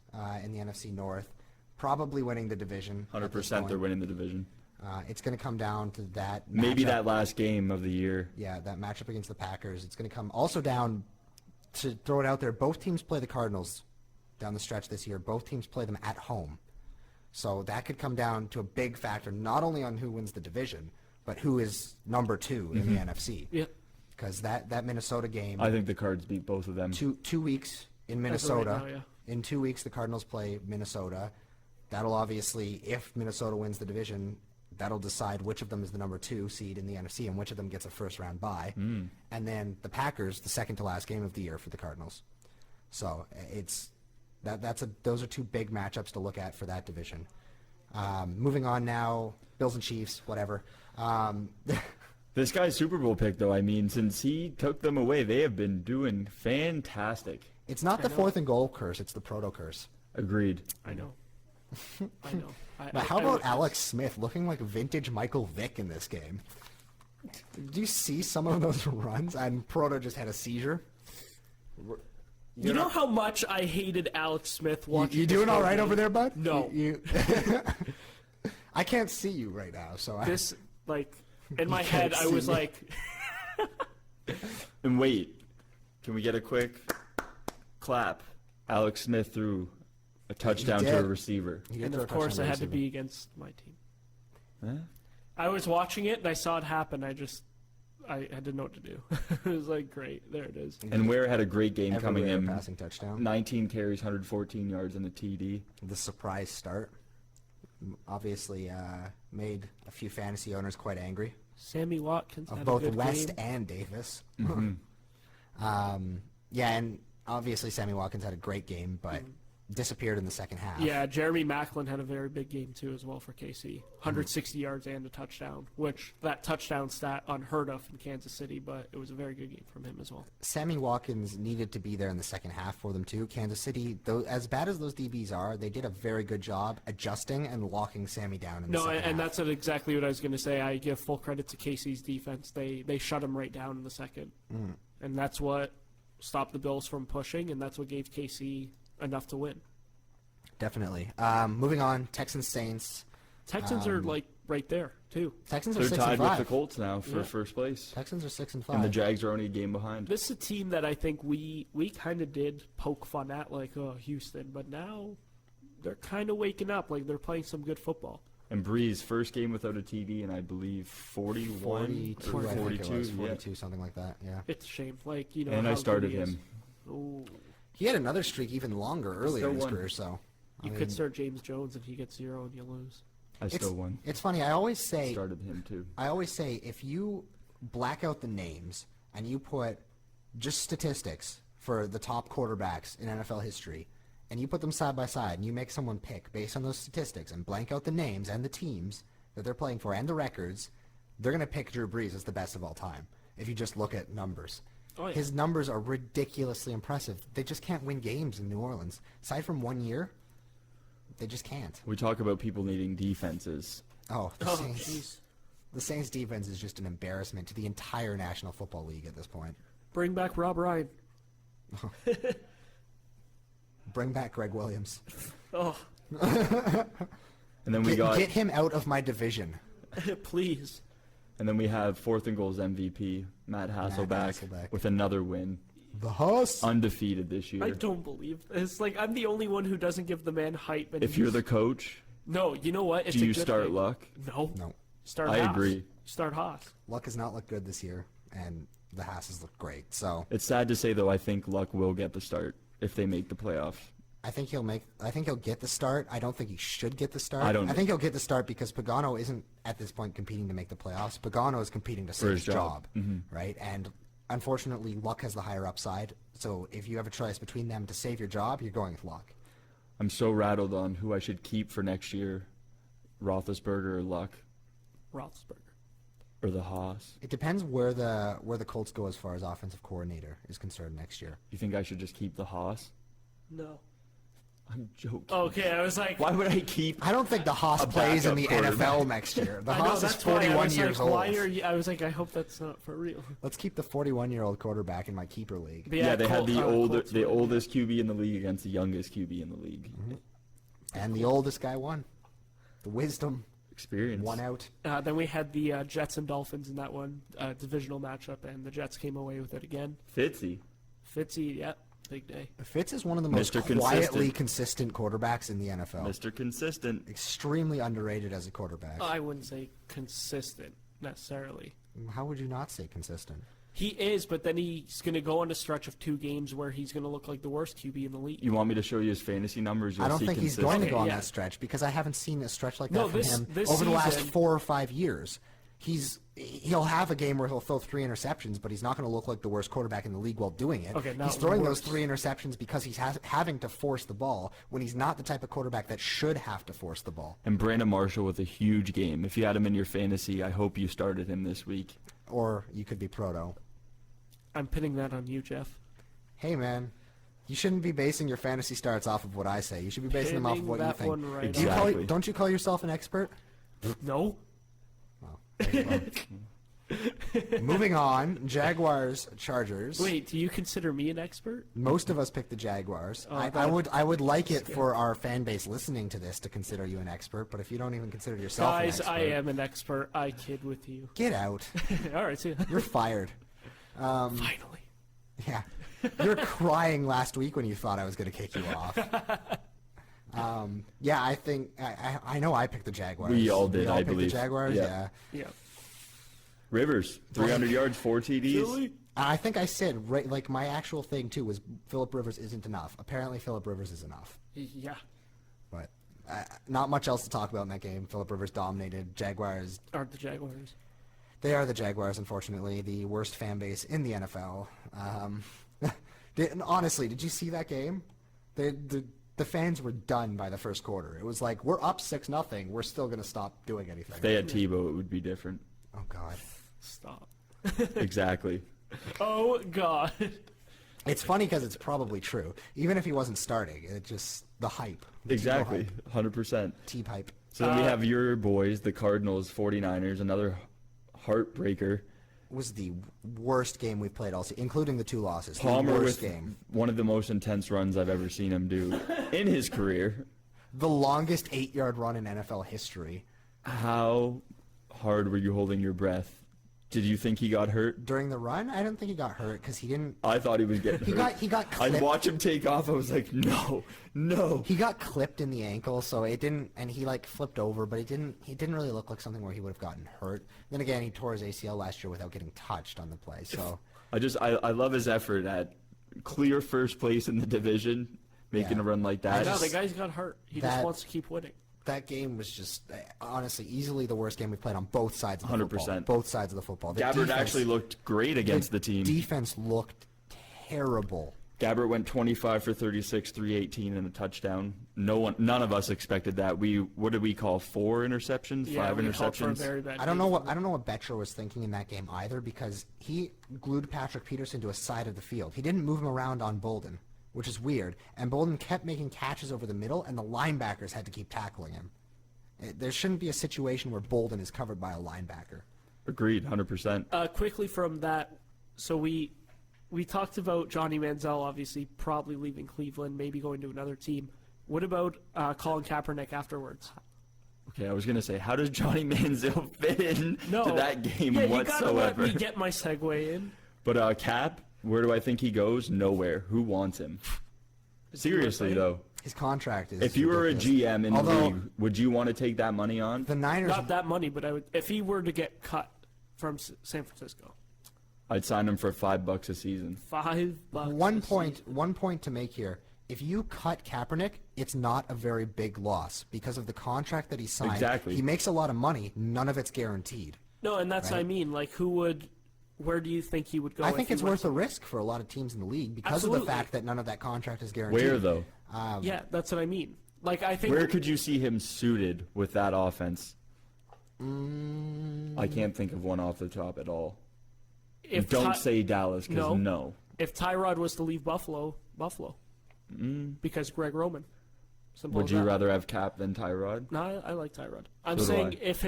in the NFC North, probably winning the division. at this 100% they're point. winning the division. It's going to come down to that. Maybe matchup. that last game of the year. Yeah, that matchup against the Packers. It's going to come also down to throw it out there. Both teams play the Cardinals down the stretch this year. Both teams play them at home. So that could come down to a big factor, not only on who wins the division, but who is number 2 in the NFC. Yeah. Because that Minnesota game, I think the Cards beat both of them. 2 weeks in As of Minnesota. right now, yeah. In 2 weeks, the Cardinals play Minnesota. That'll obviously, if Minnesota wins the division, that'll decide which of them is the number 2 seed in the NFC and which of them gets a first-round bye. And then the Packers, the second to last game of the year for the Cardinals. So it's those are 2 big matchups to look at for that division. Moving on now, Bills and Chiefs, whatever. This guy's Super Bowl pick, though, I mean, since he took them away, they have been doing fantastic. It's not the 4th and goal curse; it's the proto curse. Agreed. I know. I know. But how about Alex Smith looking like vintage Michael Vick in this game? Do you see some of those runs? And Proto just had a seizure. You know how much I hated Alex Smith watching. You this doing all whole right game? over there, bud? No. I can't see you right now, so This like in my can't head I see was me. like, And wait, can we get a quick clap? Alex Smith threw a touchdown to a did. receiver. He did and throw a of course touchdown it had to receiver. be against my team. Huh? I was watching it and I saw it happen. I had to know what to do. It was like, great, there it is. And Ware had a great game coming Everywhere in. passing touchdown. 19 carries, 114 yards, and a TD. The surprise start obviously made a few fantasy owners quite angry Sammy Watkins of had both a good West game. and Davis. Yeah, and obviously Sammy Watkins had a great game, but disappeared in the second half. Yeah, Jeremy Maclin had a very big game too as well for KC. 160 yards and a touchdown, which that touchdown stat unheard of in Kansas City, but it was a very good game from him as well. Sammy Watkins needed to be there in the second half for them too. Kansas City, though, as bad as those DBs are, they did a very good job adjusting and locking Sammy down in the No, second and half. that's exactly what I was going to say. I give full credit to KC's defense. They shut him right down in the second, and that's what stopped the Bills from pushing, and that's what gave KC enough to win. Definitely. Moving on, Texans Saints. Texans are like right there too. Texans are They're 6 tied and with 5. the Colts now for Yeah. first place. Texans are 6 and 5. And the Jags are only a game behind. This is a team that I think we kind of did poke fun at, like, oh, Houston, but now they're kind of waking up, like they're playing some good football. And Breeze, first game without a TD, and I believe 41 42, or I think it 42. was, Yeah. 42, something like that. Yeah. It's a shame, like And how I good started he is. him. Ooh. He had another streak even longer earlier Still in his won. career, so You I could mean, start James Jones and he gets 0 and you lose. I still won. It's funny. I always say Started him too. if you black out the names and you put just statistics for the top quarterbacks in NFL history, and you put them side by side, and you make someone pick based on those statistics, and blank out the names and the teams that they're playing for and the records, they're going to pick Drew Brees as the best of all time. If you just look at numbers, Oh, yeah. his numbers are ridiculously impressive. They just can't win games in New Orleans. Aside from 1 year, they just can't. We talk about people needing defenses. Oh, Oh, jeez. the Saints defense is just an embarrassment to the entire National Football League at this point. Bring back Rob Ryan. Bring back Greg Williams. Oh, And then we got Get him out of my division. please. and then we have fourth and goals MVP, Matt Hasselbeck, Hasselbeck. with another win. The Huss. Undefeated this year. I don't believe it's like I'm the only one who doesn't give the man hype. And If you're the coach, no, you know what? It's do a you good start hype. Luck? No, No. Start. I Haas. agree. Start Haas. Luck has not looked good this year, and the Hasses look great. So It's sad to say, though, I think Luck will get the start if they make the playoffs. I think he'll get the start. I don't think he should get the start. I don't I think he'll get the start because Pagano isn't at this point competing to make the playoffs. Pagano is competing to save his his job. job, right? And unfortunately, Luck has the higher upside. So if you have a choice between them to save your job, you're going with Luck. I'm so rattled on who I should keep for next year, Roethlisberger or Luck Roethlisberger. or the Haas. It depends where the Colts go as far as offensive coordinator is concerned next year. You think I should just keep the Haas? No. I'm joking. Okay, I was like, Why would I keep? I don't think the Haas A plays in the backup quarterback. NFL next year. The I know, Haas is that's why I 41 was years like, old. Why are you? I was like, I hope that's not for real. Let's keep the 41-year-old quarterback in my keeper league. But Yeah, they had the Colts win. oldest QB in the league against the youngest QB in the league. And the oldest guy won. The wisdom Experience. won out. Then we had the Jets and Dolphins in that one divisional matchup, and the Jets came away with it again. Fitzy. Fitzy, yeah, big day. Fitz is one of the most Mr. quietly consistent quarterbacks in the NFL. Mr. Consistent. Extremely underrated as a quarterback. I wouldn't say consistent necessarily. How would you not say consistent? He is, but then he's going to go on a stretch of 2 games where he's going to look like the worst QB in the league. You want me to show you his fantasy numbers? You'll I don't see think he's consistent. going to go on Okay, yeah. that stretch because I haven't seen a stretch like that No, from this- him this over the last season- 4 or 5 years. He'll have a game where he'll throw 3 interceptions, but he's not going to look like the worst quarterback in the league while doing it. Okay, not he's throwing those worst. 3 interceptions because he's having to force the ball when he's not the type of quarterback that should have to force the ball. And Brandon Marshall with a huge game. If you had him in your fantasy, I hope you started him this week. Or you could be proto. I'm pinning that on you, Jeff. Hey, man. You shouldn't be basing your fantasy starts off of what I say. You should be basing them off of Pinning what you that think. one right Exactly. off. Don't you call yourself an expert? No. Moving on, Jaguars, Chargers. Wait, do you consider me an expert? Most of us picked the Jaguars. Oh, I would like it for our fan base listening to this to consider you an expert, but if you don't even consider yourself Guys, an expert, I am an expert. I kid with you. get out. All right, see ya. You're fired. Finally. Yeah. You were crying last week when you thought I was going to kick you off. Yeah, I think I know I picked the Jaguars. We all did, We all I picked believe. the Jaguars. Yeah. Yeah. Yeah. Rivers, 300 yards, 4 TDs. Really? I think I said right, like my actual thing too was Phillip Rivers isn't enough. Apparently, Phillip Rivers is enough. Yeah. But not much else to talk about in that game. Phillip Rivers dominated. Jaguars. Aren't the Jaguars? They are the Jaguars, unfortunately, the worst fan base in the NFL. Honestly, did you see that game? The fans were done by the first quarter. It was like, we're up 6-0. We're still going to stop doing anything. If they had Tebow, it would be different. Oh, God. Stop. Exactly. Oh, God. It's funny because it's probably true. Even if he wasn't starting, it just, the hype. The Exactly. Tebow hype, 100%. T-pipe. So then we have your boys, the Cardinals, 49ers, another heartbreaker. Was the worst game we've played all season, including the 2 losses. Palmer the with worst game. one of the most intense runs I've ever seen him do in his career. the longest 8-yard run in NFL history. How hard were you holding your breath? Did you think he got hurt? During the run, I don't think he got hurt because he didn't. I thought he was getting hurt. He got clipped. I'd watch him take off. I was like, no. He got clipped in the ankle, so it didn't, and he like flipped over, but he didn't really look like something where he would have gotten hurt. Then again, he tore his ACL last year without getting touched on the play. So I love his effort at clear first place in the division, making a run like that. No, the guy's got hurt. He just wants to keep winning. That game was just, honestly, easily the worst game we've played on both sides of the 100%. football. Both sides of the football. Gabbert actually looked great against the team. Defense looked terrible. Gabbert went 25 for 36, 318 and a touchdown. None of us expected that. What did we call 4 interceptions? Yeah, 5 we called for a interceptions? very bad I don't know what Betcher was thinking in that game either, because he glued Patrick Peterson to a side of the field. He didn't move him around on Bolden, which is weird. And Bolden kept making catches over the middle, and the linebackers had to keep tackling him. There shouldn't be a situation where Bolden is covered by a linebacker. Agreed, 100%. Quickly from that, so we talked about Johnny Manziel obviously probably leaving Cleveland, maybe going to another team. What about Colin Kaepernick afterwards? Okay, I was going to say, how does Johnny Manziel fit in to that game You whatsoever? gotta let me get my segue in. But Cap, where do I think he goes? Nowhere. Who wants him? Seriously, though. His contract is If you were a ridiculous. GM in the league, would you want to take that money on? The Niners, Not that money, but I would if he were to get cut from San Francisco. I'd sign him for $5 a season. $5. one point to make here. If you cut Kaepernick, it's not a very big loss because of the contract that he signed. Exactly. He makes a lot of money. None of it's guaranteed. No, and that's what I mean. Like, where do you think he would go? I think if it's he went worth a risk for a lot of teams in the league because of Absolutely. the fact that none of that contract is guaranteed. Where, though? Yeah, that's what I mean. Like, I think Where could you see him suited with that offense? I can't think of one off the top at all. if Don't say Dallas, because no. If Tyrod was to leave Buffalo, because Greg Roman. Simple Would as you that. rather have Cap than Tyrod? No, I like Tyrod. I'm So do saying I. if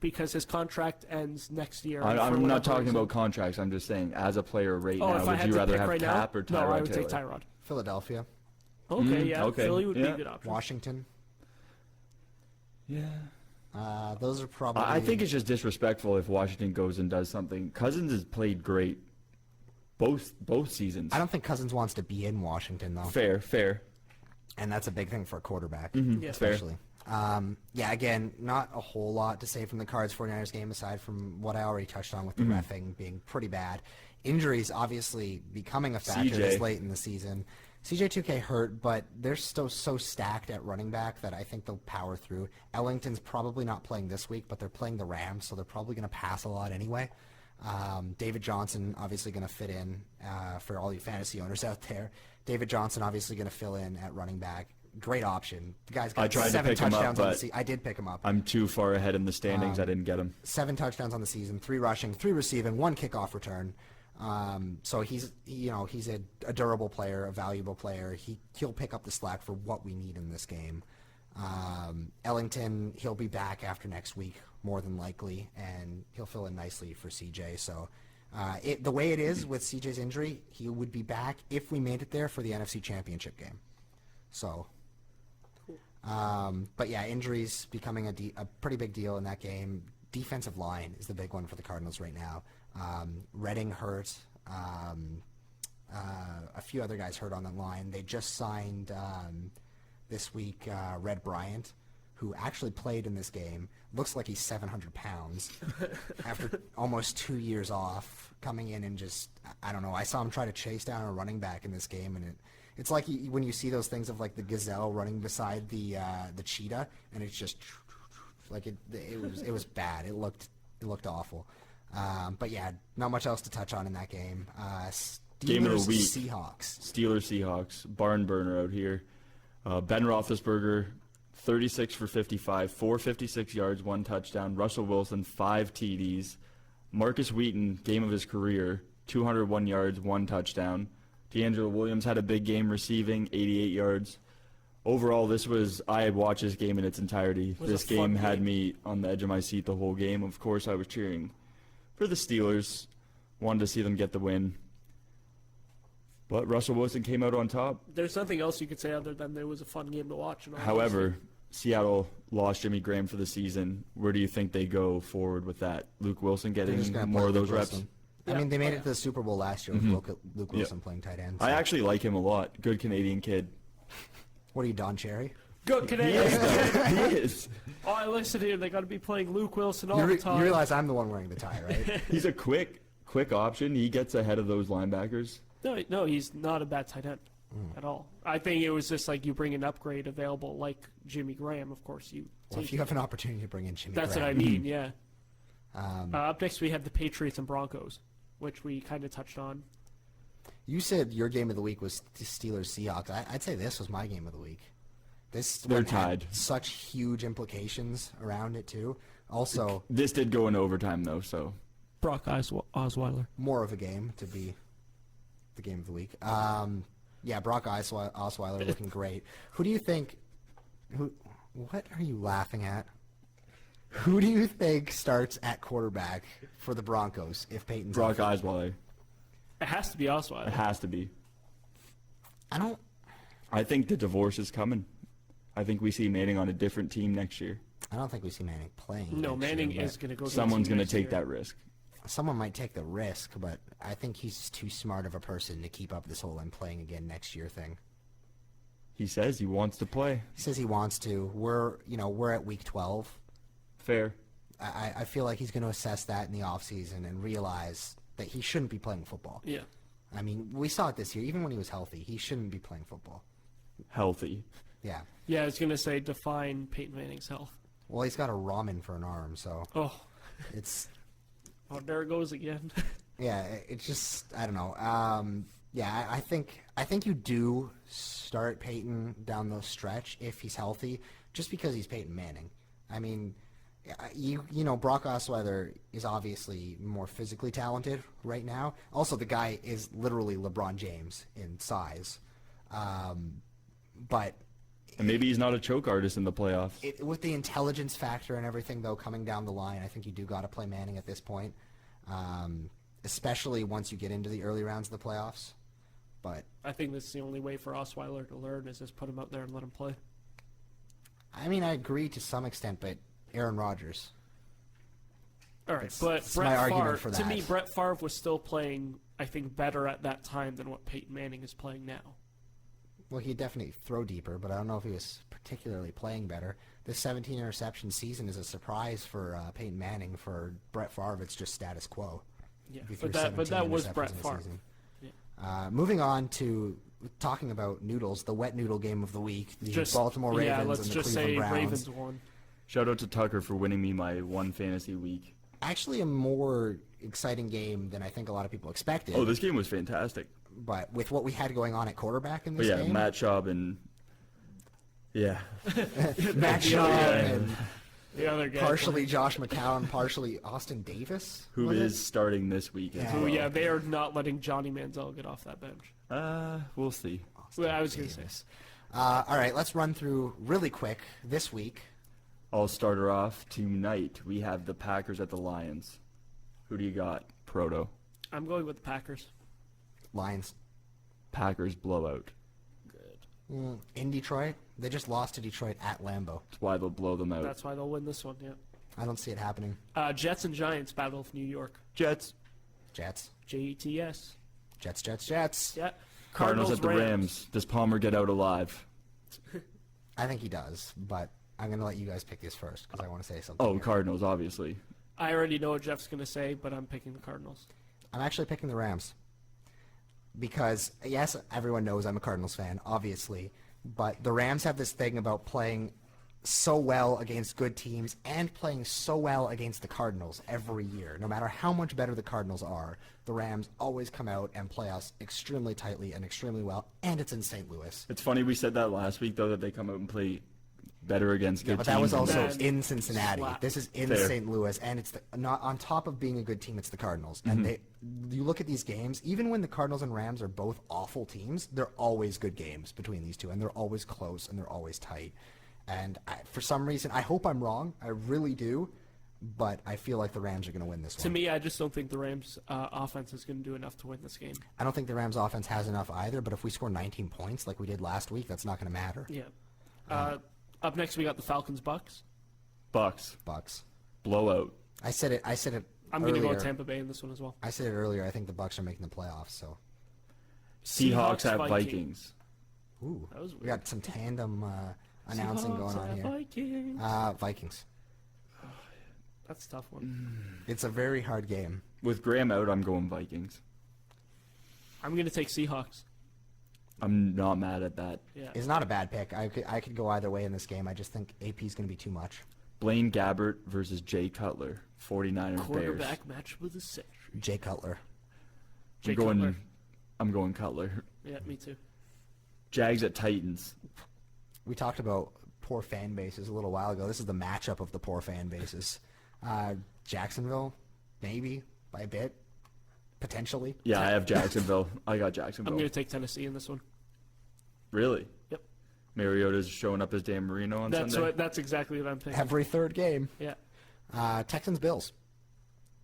because his contract ends next year. I'm for not whatever talking reason. about contracts. I'm just saying, as a player right Oh, now, if I would had you to rather pick have right Cap now, or Tyrod no, I would Taylor? take Tyrod. Philadelphia, Okay, yeah, okay, Philly would be yeah. a good option. Washington. Yeah. Those are probably. I think it's just disrespectful if Washington goes and does something. Cousins has played great both seasons. I don't think Cousins wants to be in Washington though, Fair. and that's a big thing for a quarterback, Yeah. Fair. especially. Yeah, again, not a whole lot to say from the Cards 49ers game aside from what I already touched on with the reffing being pretty bad. Injuries obviously becoming a factor this CJ. late in the season. CJ2K hurt, but they're still so stacked at running back that I think they'll power through. Ellington's probably not playing this week, but they're playing the Rams, so they're probably going to pass a lot anyway. David Johnson obviously going to fit in for all you fantasy owners out there. David Johnson obviously going to fill in at running back. Great option. The guy's got I tried to 7 pick him up, touchdowns on the but season. I did pick him up. I'm too far ahead in the standings. I didn't get him. 7 touchdowns on the season, 3 rushing, 3 receiving, 1 kickoff return. So he's a durable player, a valuable player. He'll pick up the slack for what we need in this game. Ellington, he'll be back after next week, more than likely, and he'll fill in nicely for CJ. So the way it is with CJ's injury, he would be back if we made it there for the NFC Championship game. So, but yeah, injuries becoming a pretty big deal in that game. Defensive line is the big one for the Cardinals right now. Redding hurt. A few other guys hurt on that line. They just signed this week Red Bryant, who actually played in this game. Looks like he's 700 pounds after almost 2 years off, coming in and just, I don't know. I saw him try to chase down a running back in this game, and it's like when you see those things of like the gazelle running beside the cheetah, and it's just like it was bad. It looked awful. But yeah, not much else to touch on in that game. Game of the week. Seahawks. Barn burner out here. Ben Roethlisberger, 36 for 55, 456 yards, 1 touchdown. Russell Wilson, 5 TDs. Marcus Wheaton, game of his career, 201 yards, 1 touchdown. D'Angelo Williams had a big game receiving, 88 yards. Overall, I had watched this game in its entirety. This game had me on the edge of my seat the whole game. Of course, I was cheering for the Steelers. Wanted to see them get the win. But Russell Wilson came out on top. There's nothing else you could say other than it was a fun game to watch. And all However, Seattle lost Jimmy Graham for the season. Where do you think they go forward with that? Luke Wilson They're just getting gonna more play of those Luke reps? Wilson. Yeah. I mean, they made it to the Super Bowl last year with Luke Wilson playing tight end. I so- actually like him a lot. Good Canadian kid. What are you, Don Cherry? Go He Canadians. is, though. He is. Oh, I listen here. They got to be playing Luke Wilson all You, the time. you realize I'm the one wearing the tie, right? He's a quick option. He gets ahead of those linebackers. No, he's not a bad tight end at all. I think it was just like you bring an upgrade available, like Jimmy Graham. Of course, you. Well, if you have an opportunity to bring in Jimmy That's what I Graham. mean. Yeah. Um, Up next, we have the Patriots and Broncos, which we kind of touched on. You said your game of the week was the Steelers-Seahawks. I'd say this was my game of the week. This They're one had tied. such huge implications around it, too. Also, This did go in overtime, though, so. Brock Osweiler. more of a game to be the game of the week. Yeah, Brock Osweiler looking great. Who do you think... What are you laughing at? Who do you think starts at quarterback for the Broncos if Peyton's Brock out? Osweiler. It has to be Osweiler. It has to be. I don't... I think the divorce is coming. I think we see Manning on a different team next year. I don't think we see Manning playing. No, next Manning year, is but going to go. Someone's going to next take year. that risk. Someone might take the risk, but I think he's too smart of a person to keep up this whole "I'm playing again next year" thing. He says he wants to play. He says he wants to. We're at week 12. Fair. I feel like he's going to assess that in the offseason and realize that he shouldn't be playing football. Yeah. I mean, we saw it this year. Even when he was healthy, he shouldn't be playing football. Healthy. Yeah. Yeah, I was going to say define Peyton Manning's health. Well, he's got a ramen for an arm, so Oh, it's there it goes again. yeah. It's just I don't know. Yeah, I think you do start Peyton down the stretch if he's healthy, just because he's Peyton Manning. I mean, you know, Brock Osweiler is obviously more physically talented right now. Also, the guy is literally LeBron James in size, but And maybe he's not a choke artist in the playoffs. with the intelligence factor and everything, though, coming down the line, I think you do got to play Manning at this point, especially once you get into the early rounds of the playoffs. But I think that's the only way for Osweiler to learn is just put him out there and let him play. I mean, I agree to some extent, but Aaron Rodgers. All right, It's- but it's my Brett argument Favre, for to me, that. Brett Favre was still playing, I think, better at that time than what Peyton Manning is playing now. Well, he'd definitely throw deeper, but I don't know if he was particularly playing better. This 17 interception season is a surprise for Peyton Manning. For Brett Favre, it's just status quo. Yeah, If he but threw that 17 was interceptions Brett in a Favre. season. Yeah. Moving on to talking about noodles, the wet noodle game of the week, the Baltimore Ravens yeah, let's and the just Cleveland say Browns. Ravens won. Shout out to Tucker for winning me my one fantasy week. Actually, a more exciting game than I think a lot of people expected. Oh, this game was fantastic. But with what we had going on at quarterback in But this yeah, game, Matt Schaub and Matt Schaub and The other guy. partially Josh McCown, partially Austin Davis, who was it? is starting this week as Yeah. Oh, well. yeah, they are not letting Johnny Manziel get off that bench. We'll see. Well, I was going to say. Davis. All right, let's run through really quick this week. I'll start her off. Tonight, we have the Packers at the Lions. Who do you got? Proto. I'm going with the Packers. Lions Packers blowout. Good. in Detroit. They just lost to Detroit at Lambeau. That's why they'll blow them out. That's why they'll win this one, yeah. I don't see it happening. Jets and Giants, Battle of New York. Jets. Jets. Jets. Jets, Jets, Jets. Yeah. Cardinals at the Rams. Does Palmer get out alive? I think he does, but I'm going to let you guys pick this first because I want to say something. Oh, here. Cardinals, obviously. I already know what Jeff's going to say, but I'm picking the Cardinals. I'm actually picking the Rams because, yes, everyone knows I'm a Cardinals fan, obviously, but the Rams have this thing about playing so well against good teams and playing so well against the Cardinals every year. No matter how much better the Cardinals are, the Rams always come out and play us extremely tightly and extremely well, and it's in St. Louis. It's funny we said that last week, though, that they come out and play better against good But that was teams. also then in Cincinnati. slap. This is in Fair. St. Louis, and it's not on top of being a good team. It's the Cardinals, and you look at these games. Even when the Cardinals and Rams are both awful teams, they're always good games between these two, and they're always close and they're always tight. And for some reason, I hope I'm wrong. I really do, but I feel like the Rams are going to win this To one. me, I just don't think the Rams' offense is going to do enough to win this game. I don't think the Rams offense has enough either, but if we score 19 points like we did last week, that's not going to matter. Yeah. Up next, we got the Falcons-Bucks. Bucks. Bucks. Blowout. I said it I'm going to go earlier. with Tampa Bay in this one as well. I said it earlier. I think the Bucks are making the playoffs, so. Seahawks at Vikings. Vikings. Ooh. That was We weird. got some tandem announcing Seahawks going on at here. Vikings. Vikings. That's a tough one. It's a very hard game. With Graham out, I'm going Vikings. I'm going to take Seahawks. I'm not mad at that. Yeah. It's not a bad pick. I could go either way in this game. I just think AP is going to be too much. Blaine Gabbert versus Jay Cutler. 49ers Bears. Quarterback match with the century. Jay Cutler. Jay Cutler. I'm going Cutler. Yeah, me too. Jags at Titans. We talked about poor fan bases a little while ago. This is the matchup of the poor fan bases. Jacksonville, maybe by a bit, potentially. Yeah, I have Jacksonville. I got I'm Jacksonville. going to take Tennessee in this one. Really? Yep. Mariota's showing up as Dan Marino on Sunday. That's exactly what I'm thinking. Every third game. Yeah. Texans, Bills.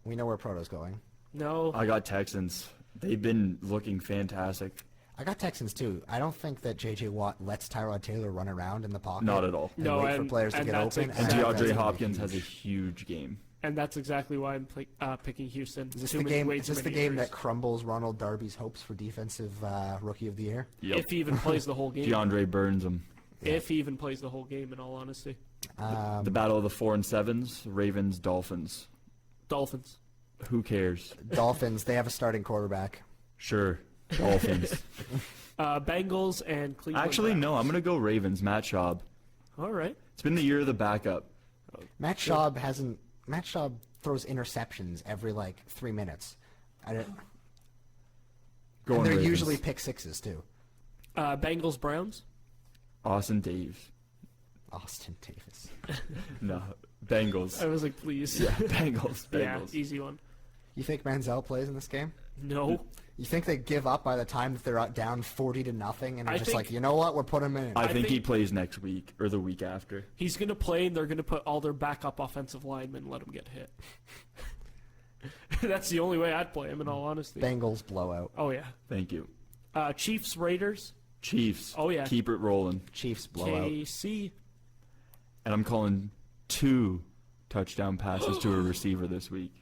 We know where Proto's going. No. I got Texans. They've been looking fantastic. I got Texans too. I don't think that J.J. Watt lets Tyrod Taylor run around in the pocket. Not at all. And No, wait for and- players to and get that's open. And exactly- I think that's DeAndre gonna be Hopkins has a huge. huge game. And that's exactly why I'm picking Houston. Is this Too the many- game? way Is too this the many game injuries. that crumbles Ronald Darby's hopes for defensive rookie of the year? Yep. If he even plays the whole game. DeAndre burns him. If he even plays the whole game, in all honesty. The battle of the 4 and 7s, Ravens, Dolphins. Dolphins. Who cares? Dolphins. They have a starting quarterback. Sure, Dolphins. Bengals and Cleveland. Actually, Browns. no, I'm going to go Ravens, Matt Schaub. All right. It's been the year of the backup. Matt Schaub hasn't. Matt Schaub throws interceptions every like 3 minutes. And Going they're Ravens. usually pick sixes too. Bengals Browns. Austin Daves. Austin Davis. No, Bengals. I was like, please. Yeah, Bengals. Yeah, Bengals. easy one. You think Manziel plays in this game? No. You think they give up by the time that they're down 40-0 and they're I just think- like, you know what, we're putting him in. I think he think- plays next week or the week after. He's going to play, and they're going to put all their backup offensive linemen and let him get hit. That's the only way I'd play him, in all honesty. Bengals blowout. Oh, yeah. Thank you. Chiefs Raiders. Chiefs. Oh, yeah. Keep it rolling. Chiefs blowout. KC. And I'm calling 2 touchdown passes to a receiver this week.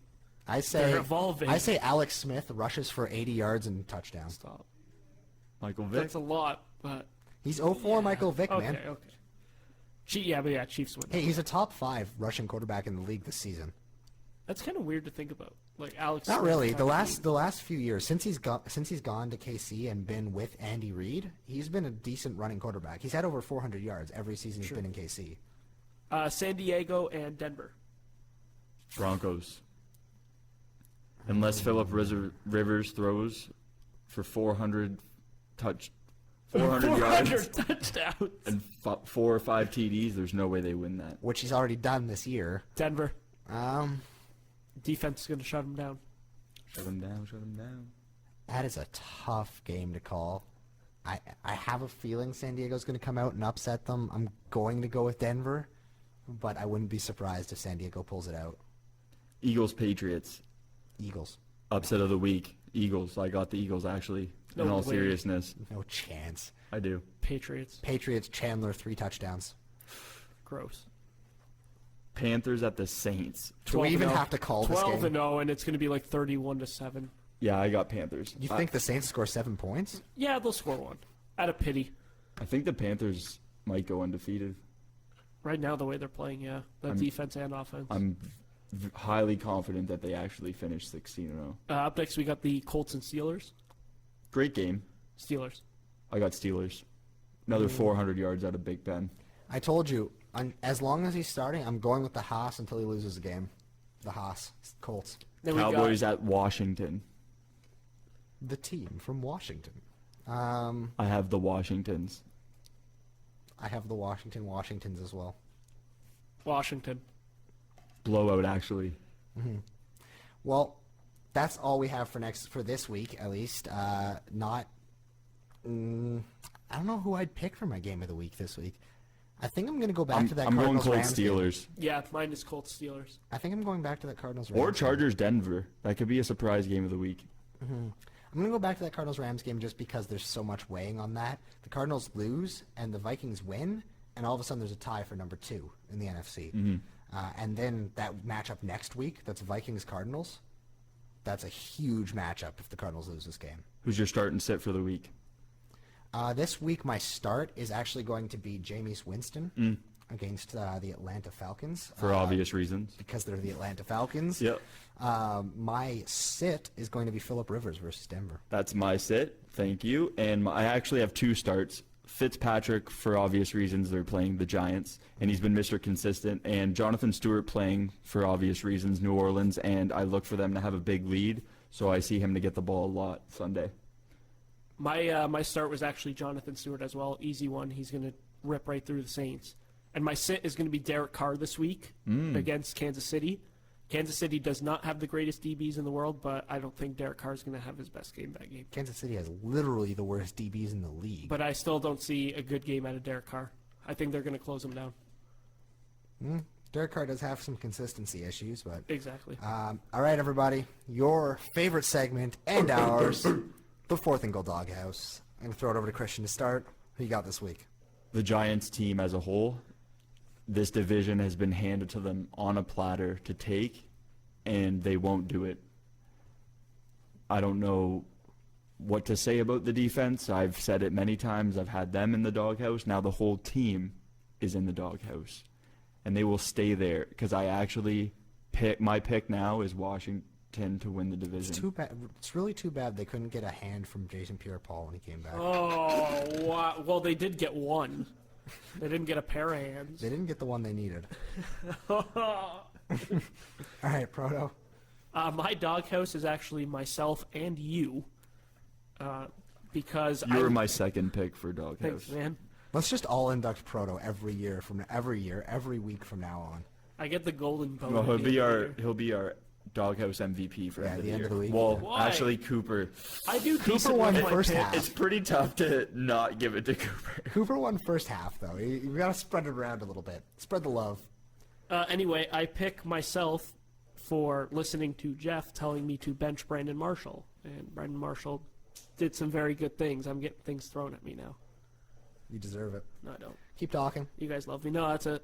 I say They're evolving. I say Alex Smith rushes for 80 yards and touchdown. Stop. Michael Vick. That's a lot, but He's 0-4 Michael Vick, okay, man. okay. Yeah, Chiefs win. Hey, he's a top 5 rushing quarterback in the league this season. That's kind of weird to think about. Like Alex. Not Smith really. kind The last few years since he's gone to KC and been with Andy Reid, he's been a decent running quarterback. He's had over 400 yards every season he's been in KC. San Diego and Denver. Broncos. Unless Philip Rivers throws for 400 yards 400 touchdowns. and 4 or 5 TDs, there's no way they win that. Which he's already done this year. Denver. Defense is going to shut him down. Shut him down, shut him down. That is a tough game to call. I have a feeling San Diego's going to come out and upset them. I'm going to go with Denver, but I wouldn't be surprised if San Diego pulls it out. Eagles, Patriots. Eagles. Upset of the week. Eagles. I got the Eagles, actually. In No all way. seriousness. No chance. I do. Patriots. Patriots, Chandler, 3 touchdowns. Gross. Panthers at the Saints. Do we even 12-0. have to call this 12 game? and 0, and it's going to be like 31-7. Yeah, I got Panthers. You think the Saints score 7 points? Yeah, they'll score one. Out of pity. I think the Panthers might go undefeated. Right now, the way they're playing, yeah. The defense and offense. I'm highly confident that they actually finish 16-0. Up next, we got the Colts and Steelers. Great game. Steelers. I got Steelers. Another 400 yards out of Big Ben. I told you, as long as he's starting, I'm going with the Haas until he loses a game. The Haas. Colts. Then we Cowboys at Washington. The team from Washington. I have the Washingtons. I have the Washingtons as well. Washington. Blowout, actually. Well, that's all we have for this week, at least. I don't know who I'd pick for my game of the week this week. I think I'm going to go back to that I'm going Cardinals Colts Rams game. Steelers. Yeah, mine is Colts Steelers. I think I'm going back to that Cardinals Rams Or game. Chargers Denver. That could be a surprise game of the week. I'm going to go back to that Cardinals Rams game just because there's so much weighing on that. The Cardinals lose and the Vikings win, and all of a sudden there's a tie for number 2 in the NFC. And then that matchup next week, that's Vikings-Cardinals. That's a huge matchup if the Cardinals lose this game. Who's your start and sit for the week? This week, my start is actually going to be Jameis Winston against the Atlanta Falcons. For obvious reasons. Because they're the Atlanta Falcons. Yep. My sit is going to be Phillip Rivers versus Denver. That's my sit. Thank you. And I actually have 2 starts. Fitzpatrick, for obvious reasons, they're playing the Giants, and he's been Mr. Consistent. And Jonathan Stewart playing, for obvious reasons, New Orleans, and I look for them to have a big lead, so I see him to get the ball a lot Sunday. My start was actually Jonathan Stewart as well. Easy one. He's going to rip right through the Saints. And my sit is going to be Derek Carr this week against Kansas City. Kansas City does not have the greatest DBs in the world, but I don't think Derek Carr is going to have his best game that game. Kansas City has literally the worst DBs in the league. But I still don't see a good game out of Derek Carr. I think they're going to close him down. Derek Carr does have some consistency issues, but... Exactly. All right, everybody. Your favorite segment and ours, the Fourth and Goal Doghouse. I'm going to throw it over to Christian to start. Who you got this week? The Giants team as a whole, this division has been handed to them on a platter to take, and they won't do it. I don't know what to say about the defense. I've said it many times. I've had them in the doghouse. Now the whole team is in the doghouse, and they will stay there because I actually my pick now is Washington to win the division. It's too bad. It's really too bad they couldn't get a hand from Jason Pierre-Paul when he came back. Oh, wow. Well, they did get one. They didn't get a pair of hands. They didn't get the one they needed. All right, Proto. My doghouse is actually myself and you, because You were my second pick for doghouse. Thanks, man. Let's just all induct Proto every week from now on. I get the golden boat. Well, at the end of the year. he'll be our doghouse MVP for Yeah, end of the the end year. of the week. Well, Why? actually, Cooper. I do Cooper decent won with the my first pick. half. It's pretty tough to not give it to Cooper. Cooper won first half, though. You got to spread it around a little bit. Spread the love. Anyway, I pick myself for listening to Jeff telling me to bench Brandon Marshall, and Brandon Marshall did some very good things. I'm getting things thrown at me now. You deserve it. No, I don't. Keep talking. You guys love me. No, that's it.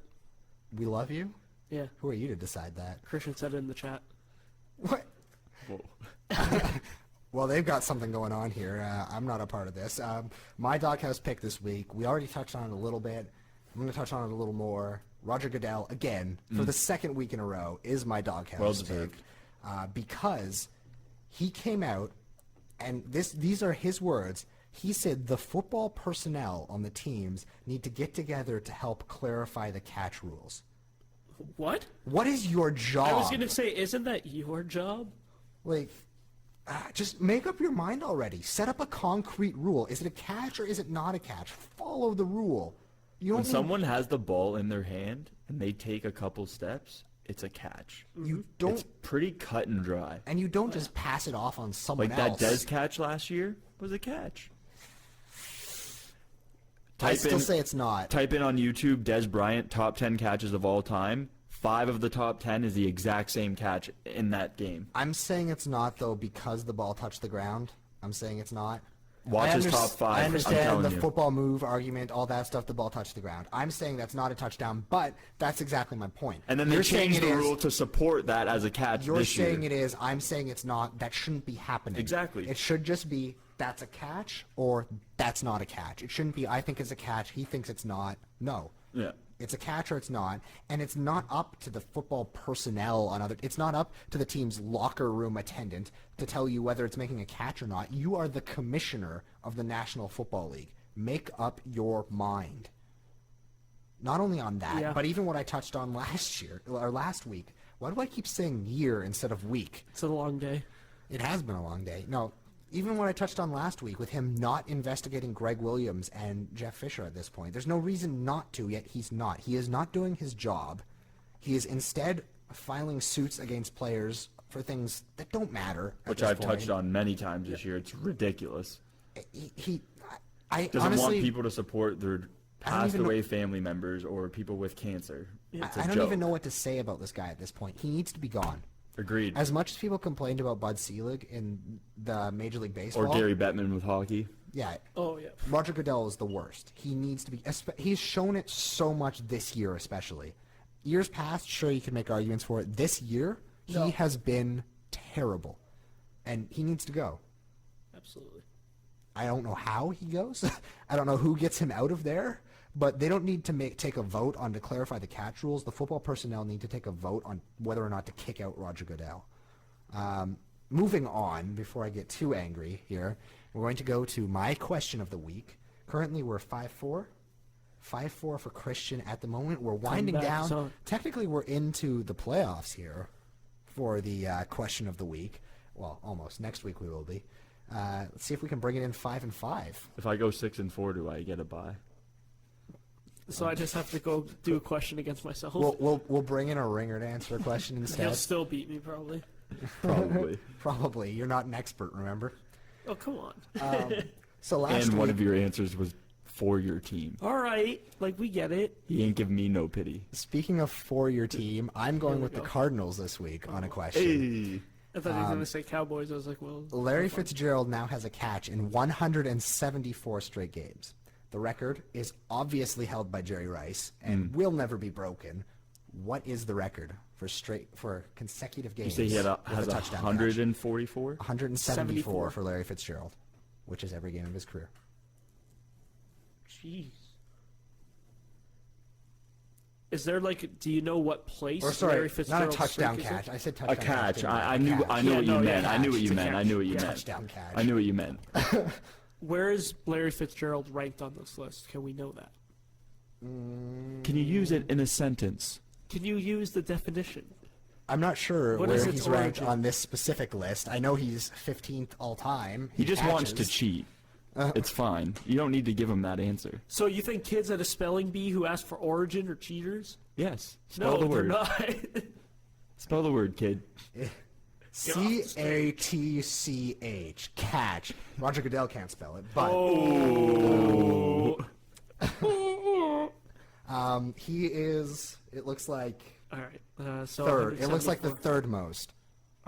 We love you. Yeah. Who are you to decide that? Christian said it in the chat. What? Whoa. Well, they've got something going on here. I'm not a part of this. My doghouse pick this week, we already touched on it a little bit. I'm going to touch on it a little more. Roger Goodell, again, for the second week in a row, is my doghouse Well pick. deserved. Because he came out, and these are his words. He said the football personnel on the teams need to get together to help clarify the catch rules. What? What is your job? I was going to say, isn't that your job? Like, just make up your mind already. Set up a concrete rule. Is it a catch or is it not a catch? Follow the rule. You When don't. someone has the ball in their hand and they take a couple steps, it's a catch. You don't. It's pretty cut and dry. And you don't just pass it off on someone Like else. that Dez catch last year was a catch. I still say it's not. Type in on YouTube, Dez Bryant, top 10 catches of all time. 5 of the top 10 is the exact same catch in that game. I'm saying it's not, though, because the ball touched the ground. I'm saying it's not. Watch his top 5. I I'm understand telling the you. football move argument, all that stuff, the ball touched the ground. I'm saying that's not a touchdown, but that's exactly my point. And then they You're saying changed it the is. rule to support that as a catch You're this saying year. it is. I'm saying it's not. That shouldn't be happening. Exactly. It should just be that's a catch or that's not a catch. It shouldn't be I think it's a catch, he thinks it's not. No. Yeah. It's a catch or it's not, and it's not up to the football personnel on other. It's not up to the team's locker room attendant to tell you whether it's making a catch or not. You are the commissioner of the National Football League. Make up your mind. Not only on that, Yeah. but even what I touched on last week. Why do I keep saying year instead of week? It's a long day. It has been a long day. No, even what I touched on last week with him not investigating Greg Williams and Jeff Fisher at this point. There's no reason not to, yet he's not. He is not doing his job. He is instead filing suits against players for things that don't matter. Which I've touched on many times this year. It's ridiculous. I Doesn't honestly, want people to support their passed even know- away family members or people with cancer. It's a I don't joke. even know what to say about this guy at this point. He needs to be gone. Agreed. As much as people complained about Bud Selig in the Major League Baseball, Or Gary Bettman with hockey. yeah, Oh yeah. Roger Goodell is the worst. He needs to be. He's shown it so much this year, especially. Years past, sure, you can make arguments for it. This year, he has been terrible, and he needs to go. Absolutely. I don't know how he goes. I don't know who gets him out of there. But they don't need to take a vote on to clarify the catch rules. The football personnel need to take a vote on whether or not to kick out Roger Goodell. Moving on, before I get too angry here, we're going to go to my question of the week. Currently, we're 5-4. 5-4 for Christian at the moment. We're winding back, down. son. Technically, we're into the playoffs here for the question of the week. Well, almost. Next week we will be. Let's see if we can bring it in 5-5. If I go 6-4, do I get a bye? So I just have to go do a question against myself. We'll bring in a ringer to answer a question He'll instead. still beat me probably. Probably. Probably. You're not an expert, remember? Oh come on. So last And one week, of your answers was for your team. All right, like we get it. He ain't give me no pity. speaking of for your team, I'm going with the go. Cardinals this week on a question. Hey. I thought he was going to say Cowboys. I was like, well. Larry Fitzgerald now has a catch in 174 straight games. The record is obviously held by Jerry Rice and will never be broken. What is the record for consecutive You games? say he with has a touchdown catch? 144? 174 for Larry Fitzgerald, which is every game of his career. Jeez. Is there like? Do you know what place? Or sorry, Larry not a Fitzgerald's touchdown streak is in? catch. I said A touchdown catch. didn't I A knew catch. I knew Yeah, what you no, meant. yeah, I knew what it's you a meant. I catch. knew what you meant. Touchdown catch. I knew what you meant. Where is Larry Fitzgerald ranked on this list? Can we know that? Can you use it in a sentence? Can you use the definition? I'm not sure What where is he's its ranked origin? on this specific list. I know he's 15th all time. He just wants to catches. cheat. It's fine. You don't need to give him that answer. So you think kids at a spelling bee who ask for origin are cheaters? Yes. Spell No, the they're word. not. Spell the word, kid. CATCH. Catch. Roger Goodell can't spell it, but Oh. he is. It looks like All right. So third. It looks like the 174. third most.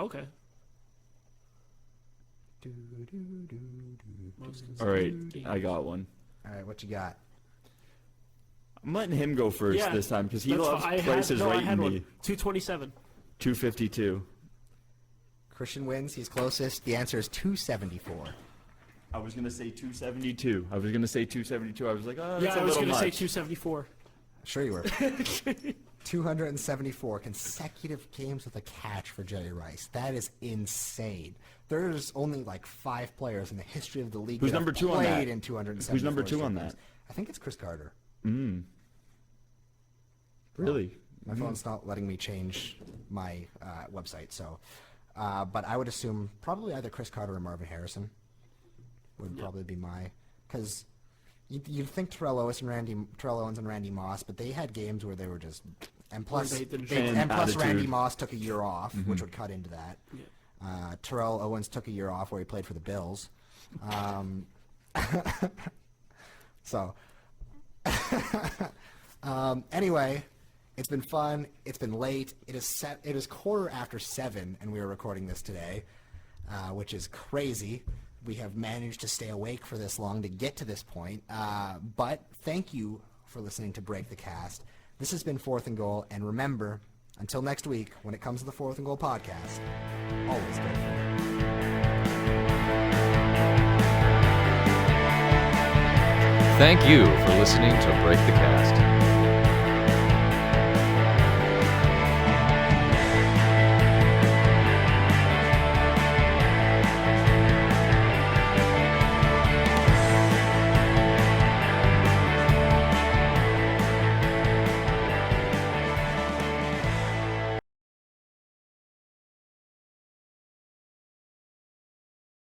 Okay. All right. I got one. All right, what you got? I'm letting him go first Yeah, this time because he That's loves fi- I had- places no, I right had in one. me. 227. 252. Christian wins. He's closest. The answer is 274. I was gonna say 272. I was like, oh, that's Yeah, a I was little going to say much. 274. Sure you were. 274 consecutive games with a catch for Jerry Rice. That is insane. There's only like 5 players in the history of the league Who's that have number 2 on played that? in 274 Who's number 2 straight on games. that? I think it's Chris Carter. Really? My phone's not letting me change my website, so. But I would assume probably either Chris Carter or Marvin Harrison would probably be my, because you'd think Terrell Owens and Randy Moss, but they had games where they were just, and plus, they didn't show and plus attitude. Randy Moss took a year off, which would cut into that. Terrell Owens took a year off where he played for the Bills. So, anyway, it's been fun. It's been late. It is 7:15, and we are recording this today, which is crazy. We have managed to stay awake for this long to get to this point. But thank you for listening to Break the Cast. This has been 4th and Goal, and remember, until next week, when it comes to the 4th and Goal podcast, always go for it. Thank you for listening to Break the Cast.